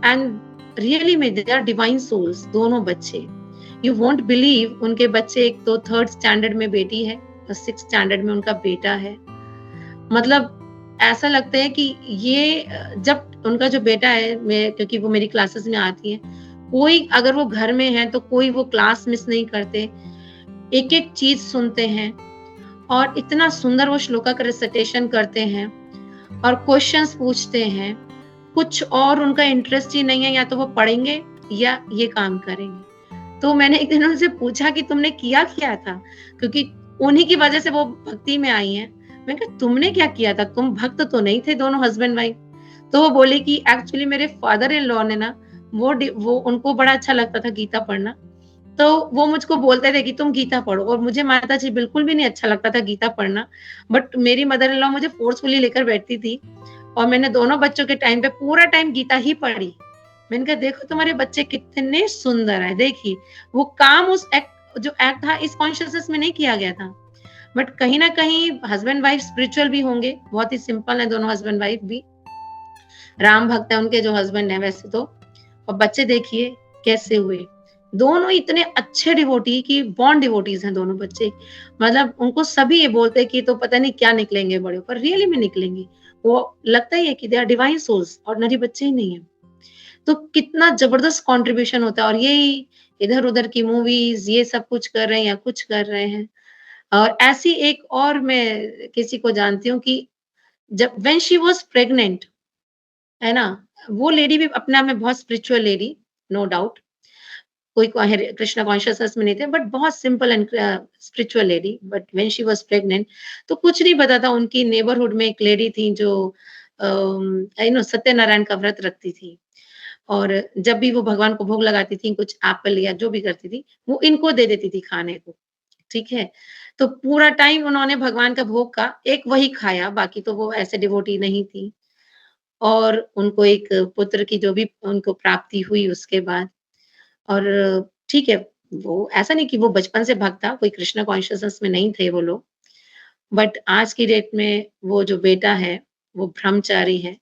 B: एंड रियली में दे आर डिवाइन सोल्स, दोनों बच्चे। यू वोंट बिलीव, उनके बच्चे एक तो 3rd स्टैंडर्ड में बेटी है और 6th स्टैंडर्ड में उनका बेटा है। मतलब ऐसा लगता है कि ये जब उनका जो बेटा है, मैं क्योंकि वो मेरी क्लासेस में आती है, कोई अगर वो घर में है तो कोई वो क्लास मिस नहीं करते, एक-एक चीज सुनते हैं और इतना सुंदर वो श्लोका का रिसाइटेशन करते हैं और क्वेश्चंस पूछते हैं। कुछ और उनका इंटरेस्ट ही नहीं है, या तो वो पढ़ेंगे या ये काम करेंगे। तो मैंने एक दिन उनसे पूछा कि तुमने किया क्या था, क्योंकि उन्हीं की वजह से वो भक्ति में आई हैं। मैंने कहा तुमने क्या किया था, तुम भक्त तो नहीं थे दोनों हस्बैंड वाइफ। तो वो बोली कि एक्चुअली मेरे फादर इन लॉ ने ना वो उनको बड़ा अच्छा लगता था गीता पढ़ना, तो वो मुझको बोलते थे कि तुम गीता पढ़ो, और मुझे माता जी बिल्कुल भी नहीं अच्छा लगता था गीता पढ़ना, बट मेरी मदर इन लॉ मुझे फोर्सफुली लेकर बैठती थी और मैंने दोनों बच्चों के टाइम पे पूरा टाइम गीता ही पढ़ी। मैंने कहा देखो तुम्हारे बच्चे कितने सुंदर है, देखिए वो काम उस एक्ट था इस कॉन्शियसनेस में नहीं किया गया था, बट कहीं ना कहीं हस्बैंड वाइफ स्पिरिचुअल भी होंगे, बहुत ही सिंपल है दोनों हस्बैंड वाइफ भी, राम भक्त है उनके जो हस्बैंड है वैसे तो, और बच्चे देखिए कैसे हुए, दोनों इतने अच्छे डिवोटी की बॉन्ड डिवोटीज हैं दोनों बच्चे। मतलब उनको सभी ये बोलते हैं कि तो पता नहीं क्या निकलेंगे बड़े, पर रियली में निकलेंगे, वो लगता ही है कि they are divine souls, ordinary बच्चे ही नहीं है। तो कितना जबरदस्त कंट्रीब्यूशन होता है, और यही इधर उधर की मूवीज ये सब कुछ कर रहे हैं या कुछ कर रहे हैं। और ऐसी एक और मैं किसी को जानती हूँ कि जब व्हेन शी वाज प्रेग्नेंट, है ना, वो लेडी भी अपने आप में बहुत स्पिरिचुअल लेडी, नो डाउट, कोई कृष्णा कॉन्शियसनेस में नहीं थे, बट बहुत simple and spiritual lady. But when she was pregnant, तो कुछ नहीं पता था, उनकी नेबरहुड में एक लेडी थी जो सत्यनारायण का व्रत रखती थी, और जब भी वो भगवान को भोग लगाती थी, कुछ एप्पल या जो भी करती थी, वो इनको दे देती थी खाने को, ठीक है? तो पूरा टाइम उन्होंने भगवान का भोग का एक वही खाया, बाकी तो वो ऐसे डिवोटी नहीं थी, और उनको एक पुत्र की जो भी उनको प्राप्ति हुई उसके बाद, और ठीक है, वो ऐसा नहीं कि वो बचपन से भक्त था, कोई कृष्णा कॉन्शियसनेस में नहीं थे वो लोग, बट आज की डेट में वो जो बेटा है, वो ब्रह्मचारी है,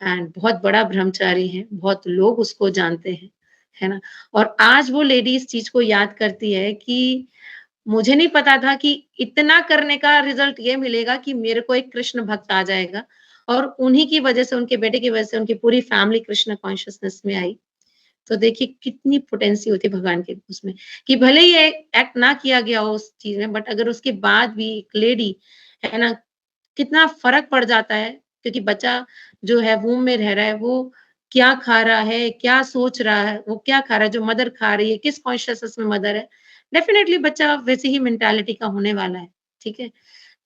B: एंड बहुत बड़ा ब्रह्मचारी है, बहुत लोग उसको जानते हैं, है ना? और आज वो लेडी इस चीज़ को याद करती है कि मुझे नहीं पता था कि इतना करने का रिज़ल्ट ये मिलेगा कि मेरे को एक कृष्ण भक्त आ जाएगा, और उन्हीं की वज़ह से, उनके बेटे की वज़ह से उनकी पूरी फैमिली कृष्ण कॉन्शियसनेस में आई। तो देखिए कितनी पोटेंसी होती है भगवान के उसमें, कि भले ही एक्ट ना किया गया हो उस चीज़ में, बट अगर उसके बाद भी एक लेडी, है ना, कितना फ़र्क पड़ जाता है, क्योंकि बच्चा जो है वूम में रह रहा है, वो क्या खा रहा है, क्या सोच रहा है, वो क्या खा रहा है, जो मदर खा रही है, किस कॉन्शियसनेस में मदर है, डेफ़िनिटली बच्चा वैसी ही मेंटालिटी का होने वाला है, ठीक है?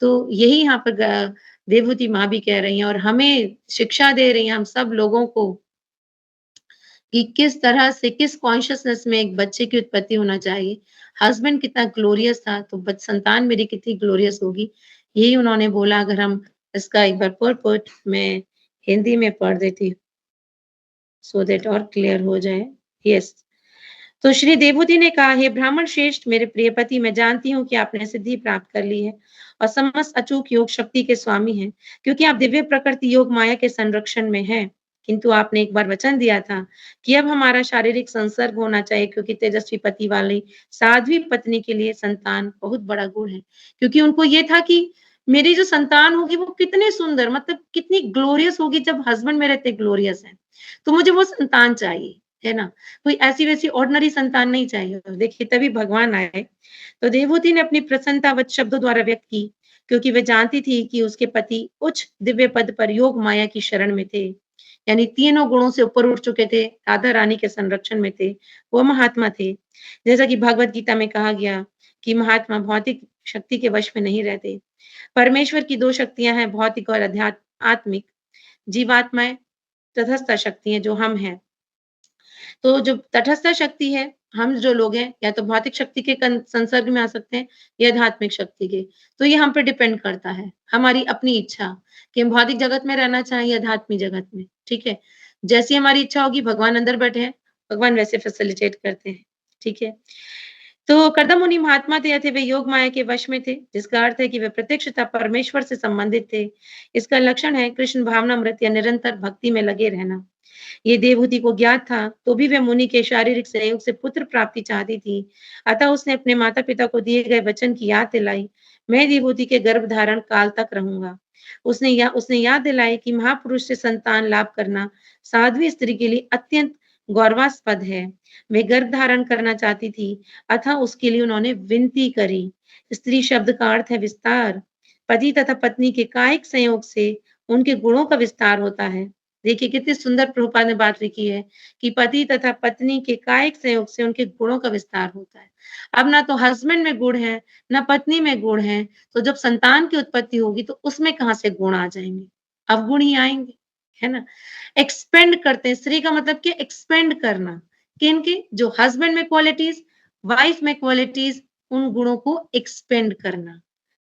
B: तो यही यहाँ पर देवहूति माँ भी कह रही हैं, और हमें शिक्षा दे रही हैं, हम सब लोगों को, कि किस तरह से, किस कॉन्शियसनेस में एक बच्चे की उत्पत्ति होना चाहिए। हस्बैंड कितना ग्लोरियस था, तो संतान मेरी कितनी ग्लोरियस होगी। यही उन्होंने बोला। अगर हम इसका एक बार पुरपट मैं हिंदी में पढ़ देती हूँ, सो दैट और क्लियर हो जाए। यस। तो श्री देवहूति ने कहा, हे ब्राह्मण श्रेष्ठ, मेरे प्रिय पति, मैं जानती हूँ कि आपने सिद्धि प्राप्त कर ली है और समस्त अचूक योग शक्ति के स्वामी हैं, क्योंकि आप दिव्य प्रकृति योग माया के संरक्षण में हैं। किंतु आपने एक बार वचन दिया था कि अब हमारा शारीरिक संसर्ग होना चाहिए, क्योंकि तेजस्वी पति वाली साध्वी पत्नी के लिए संतान बहुत बड़ा गुण है। क्योंकि उनको ये था कि मेरी जो संतान होगी वो कितनी सुंदर, मतलब कितनी ग्लोरियस होगी, जब हस्बैंड मेरे इतने ग्लोरियस हैं, तो मुझे वो संतान चाहिए, है ना? कोई ऐसी-वैसी ऑर्डिनरी संतान नहीं चाहिए। और देखिए तभी भगवान आए। तो देवहूति ने अपनी प्रसन्नता वच शब्दों द्वारा व्यक्त की, क्योंकि वे जानती थी कि उसके पति उच्च दिव्य पद पर योग माया की शरण में थे। यानी तीनों गुणों से ऊपर उठ चुके थे, राधा रानी के संरक्षण में थे, वो महात्मा थे। जैसा कि भगवत गीता में कहा गया कि महात्मा भौतिक शक्ति के वश में नहीं रहते। परमेश्वर की 2 शक्तियाँ हैं, भौतिक और आत्मिक। जीवात्माएँ तटस्थ शक्ति हैं, जो हम हैं। तो जो तटस्थ शक्ति है, हम जो लोग हैं, या तो भौतिक शक्ति के संसर्ग में आ सकते हैं या आध्यात्मिक शक्ति के। तो ये हम पे डिपेंड करता है, हमारी अपनी इच्छा, कि हम भौतिक जगत में रहना चाहें या आध्यात्मिक जगत में, ठीक है? जैसी हमारी इच्छा होगी, भगवान अंदर बैठे हैं, भगवान वैसे फैसिलिटेट करते हैं, ठीक है? तो कर्दम मुनि महात्मा थे, या थे वे योग माया के वश में थे, जिसका अर्थ है कि वे प्रत्यक्षतः परमेश्वर से संबंधित थे। इसका लक्षण है कृष्ण भावनामृत या निरंतर भक्ति में लगे रहना। ये देवहूति को ज्ञात था, तो भी वह मुनि के शारीरिक संयोग से पुत्र प्राप्ति चाहती थी। अतः उसने अपने माता-पिता को दिए गए वचन की याद दिलाई, मैं देवहूति के गर्भ धारण काल तक रहूँगा। उसने याद दिलाई कि महापुरुष से संतान लाभ करना साध्वी स्त्री के लिए अत्यंत गौरवास्पद है। वे गर्भ धारण करना चाहती थी, अतः उसके लिए उन्होंने विनती करी। स्त्री शब्द का अर्थ है विस्तार। पति तथा पत्नी के कायिक संयोग से उनके गुणों का विस्तार होता है। देखिए कितनी सुंदर प्रभुपाद ने बात लिखी है कि पति तथा पत्नी के कायिक संयोग से उनके गुणों का विस्तार होता है। अब ना तो हस्बैंड में गुण है, ना पत्नी में गुण है, तो जब संतान की उत्पत्ति होगी तो उसमें कहाँ से गुण आ जाएँगे? अवगुण ही आएँगे, है ना? एक्सपेंड करते हैं, स्त्री का मतलब क्या? एक्सपेंड करना। किनके? जो हस्बैंड में क्वालिटीज़, वाइफ में क्वालिटीज़, उन गुणों को एक्सपेंड करना।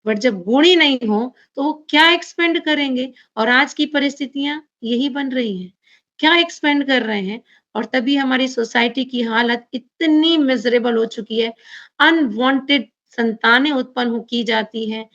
B: बट जब गुण ही नहीं हो, तो वो क्या एक्सपेंड करेंगे? और आज की परिस्थितियाँ यही बन रही हैं। क्या एक्सपेंड कर रहे हैं? और तभी हमारी सोसाइटी की हालत इतनी मिज़रेबल हो चुकी है। अनवांटेड संतानें उत्पन्न की जाती हैं,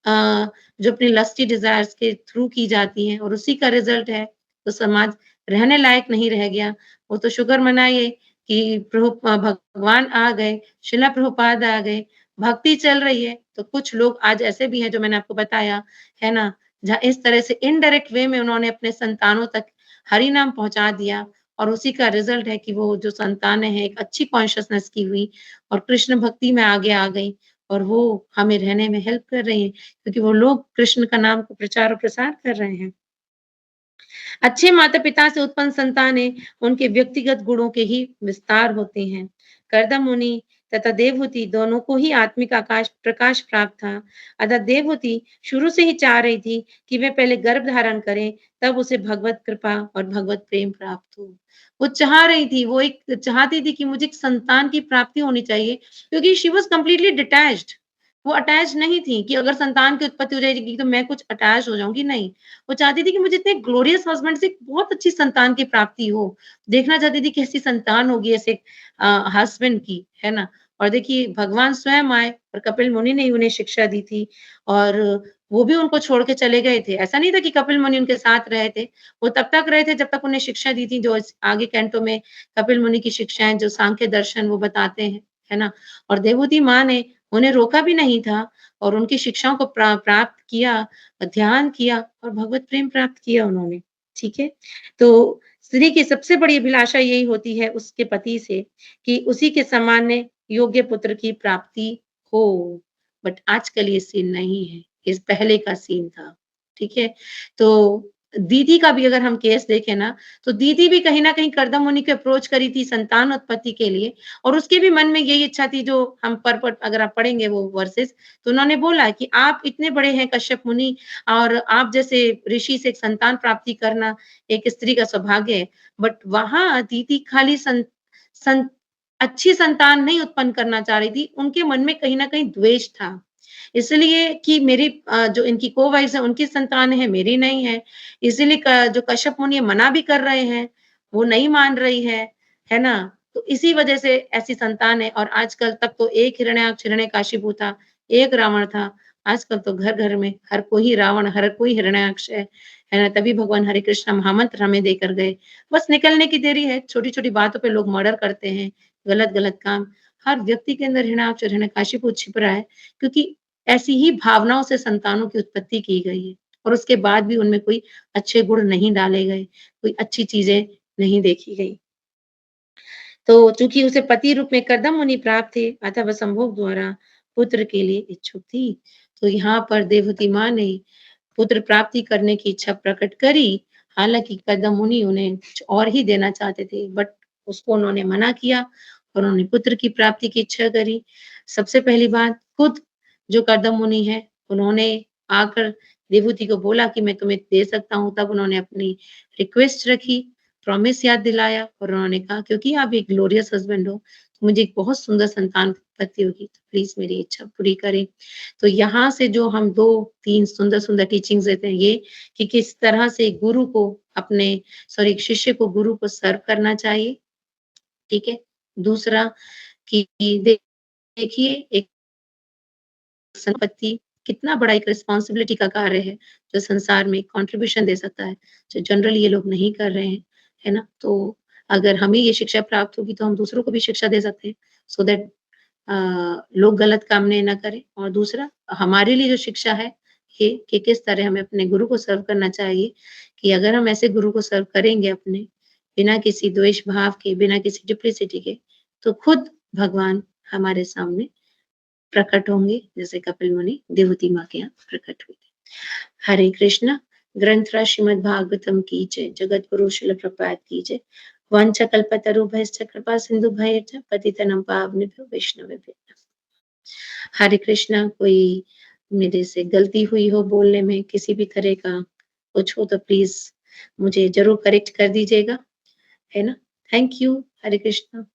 B: जो अपनी लस्टी डिज़ायर्स के थ्रू की जाती हैं, और उसी का रिज़ल्ट है, तो समाज रहने लायक नहीं रह गया। वो तो शुक्र मनाइए कि भगवान आ गए, शिला प्रभुपाद आ गए, भक्ति चल रही है, तो कुछ लोग आज ऐसे भी हैं जो मैंने आपको बताया, है ना? जहाँ इस तरह से इनडायरेक्ट वे में उन्होंने अपने संतानों तक हरि नाम पहुँचा दिया, और उसी का रिज़ल्ट है कि वो जो संतानें हैं एक अच्छी कॉन्शसनेस की हुई और कृष्ण भक्ति में आगे आ गई, और वो हमें रहने में हेल्प कर रही हैं, क्योंकि वो लोग कृष्ण का नाम को प्रचार और प्रसार कर रहे हैं। अच्छे माता-पिता से उत्पन्न संतानें उनके व्यक्तिगत गुणों के ही विस्तार होते हैं। कर्दम मुनि तथा देवहूति दोनों को ही आत्मिक आकाश प्रकाश प्राप्त था। अतः देवहूति शुरू से ही चाह रही थी कि वे पहले गर्भ धारण करें, तब उसे भगवत कृपा और भगवत प्रेम प्राप्त हो। वो चाह रही थी, वो एक चाहती थी कि मुझे एक संतान की प्राप्ति होनी चाहिए, क्योंकि शी वाज़ कंप्लीटली डिटैच्ड। वो अटैच नहीं थी कि अगर संतान की उत्पत्ति हो जाएगी तो मैं कुछ अटैच हो जाऊँगी, नहीं। वो चाहती थी कि मुझे इतने ग्लोरियस हस्बैंड से एक बहुत अच्छी संतान की प्राप्ति हो। देखना चाहती थी कैसी संतान होगी ऐसे हस्बैंड की, है ना? और देखिए भगवान स्वयं आए और कपिल मुनि ने ही उन्हें शिक्षा दी थी और वो भी उनको छोड़ के चले गए थे। ऐसा नहीं था कि कपिल मुनि उनके साथ रहे थे। वो तब तक रहे थे जब तक उन्हें शिक्षा दी थी जो इस आगे कैंटो में कपिल मुनि की शिक्षाएँ जो सांख्य दर्शन वो बताते हैं, है ना? और देवहूति माँ ने उन्हें रोका भी नहीं था और उनकी शिक्षाओं को प्राप्त किया, ध्यान किया और भगवत प्रेम प्राप्त किया उन्होंने, ठीक है? तो स्त्री की सबसे बड़ी अभिलाषा यही होती है उसके पति से कि उसी के सामान्य योग्य पुत्र की प्राप्ति हो, बट आजकल ये सीन नहीं है, इस पहले का सीन था, ठीक है? तो दीदी का भी अगर हम केस देखें ना, तो दीदी भी कहीं न कहीं कर्दम मुनि को अप्रोच करी थी संतान उत्पत्ति के लिए और उसके भी मन में यही इच्छा थी जो हम परपट अगर आप पढ़ेंगे वो वर्सेस तो उन्होंने बोला कि आप इतने बड़े हैं कश्यप मुनि और आप जैसे ऋषि से एक संतान प्राप्ति करना एक स्त्री का सौभाग्य है। बट वहाँ दीदी खाली सं अच्छी संतान नहीं उत्पन्न करना चाह रही थी, उनके मन में कहीं न कहीं द्वेष था। इसलिए कि मेरी जो इनकी को-वाइफ़्स हैं उनकी संतान है, मेरी नहीं है। इसीलिए क जो कश्यप मुनि मना भी कर रहे हैं, वो नहीं मान रही है ना? तो इसी वजह से ऐसी संतान है और आजकल तक तो एक हिरण्याक्ष, हिरण्यकाशिपु था, एक रावण था। आजकल तो घर-घर में हर कोई रावण, हर कोई हिरण्याक्ष है ना? तभी भगवान हरे कृष्ण महामंत्र हमें देकर गए। बस निकलने की देरी है, छोटी-छोटी बातों पे लोग मर्डर करते हैं, गलत-गलत काम। हर व्यक्ति के अंदर हिरण्याक्ष और हिरण्यकाशिपु छिप रहा है, क्योंकि ऐसी ही भावनाओं से संतानों की उत्पत्ति की गई है और उसके बाद भी उनमें कोई अच्छे गुण नहीं डाले गए, कोई अच्छी चीज़ें नहीं देखी गई। तो चूँकि उसे पति रूप में कर्दम मुनि प्राप्त थे, अतः वह संभोग द्वारा पुत्र के लिए इच्छुक थी। तो यहाँ पर देवहूति माँ ने पुत्र प्राप्ति करने की इच्छा प्रकट करी, हालाँकि कर्दम मुनि उन्हें कुछ और ही देना चाहते थे, बट उसको उन्होंने मना किया और उन्होंने पुत्र की प्राप्ति की इच्छा करी। सबसे पहली बात खुद जो कर्दम मुनि हैं, उन्होंने आकर देवहूति को बोला कि मैं तुम्हें दे सकता हूँ, तब उन्होंने अपनी रिक्वेस्ट रखी, प्रॉमिस याद दिलाया और उन्होंने कहा क्योंकि आप एक ग्लोरियस हस्बैंड हो, तो मुझे एक बहुत सुंदर संतान उत्पत्ति होगी, तो प्लीज़ मेरी इच्छा पूरी करें। तो यहाँ से जो हम 2-3 सुंदर-सुंदर टीचिंग्स देते हैं ये कि किस तरह से गुरु को अपने सॉरी शिष्य को गुरु को सर्व करना चाहिए, ठीक है? दूसरा कि देखिए एक संपत्ति कितना बड़ा एक रिस्पॉन्सिबिलिटी का कार्य है, जो संसार में कंट्रीब्यूशन दे सकता है, जो जनरली ये लोग नहीं कर रहे हैं, है ना? तो अगर हमें ये शिक्षा प्राप्त होगी तो हम दूसरों को भी शिक्षा दे सकते हैं, सो दैट अ, लोग गलत काम नहीं ना करें और दूसरा हमारे लिए जो शिक्षा है ये कि किस तरह हमें अपने गुरु को सर्व करना चाहिए, कि अगर हम ऐसे गुरु को सर्व करेंगे अपने, बिना किसी द्वेष भाव के, बिना किसी डुप्लीसिटी के, तो खुद भगवान हमारे सामने प्रकट होंगे, जैसे कपिल मुनि देवहूति माँ के यहाँ प्रकट हुए थे। हरे कृष्णा ग्रंथराज श्रीमद् भागवतम की जय, जगत गुरु शिल प्रपात की जय। वाञ्छकल्पतरुभ्यश्च कृपा सिन्धुभ्यश्च पतितनं पावनेभ्यो वैष्णवेभ्यो नमः। हरे कृष्णा कोई मेरे से गलती हुई हो बोलने में किसी भी तरह का कुछ हो तो प्लीज मुझे ज़रूर करेक्ट कर दीजिएगा, है ना? Thank you. हरे कृष्णा।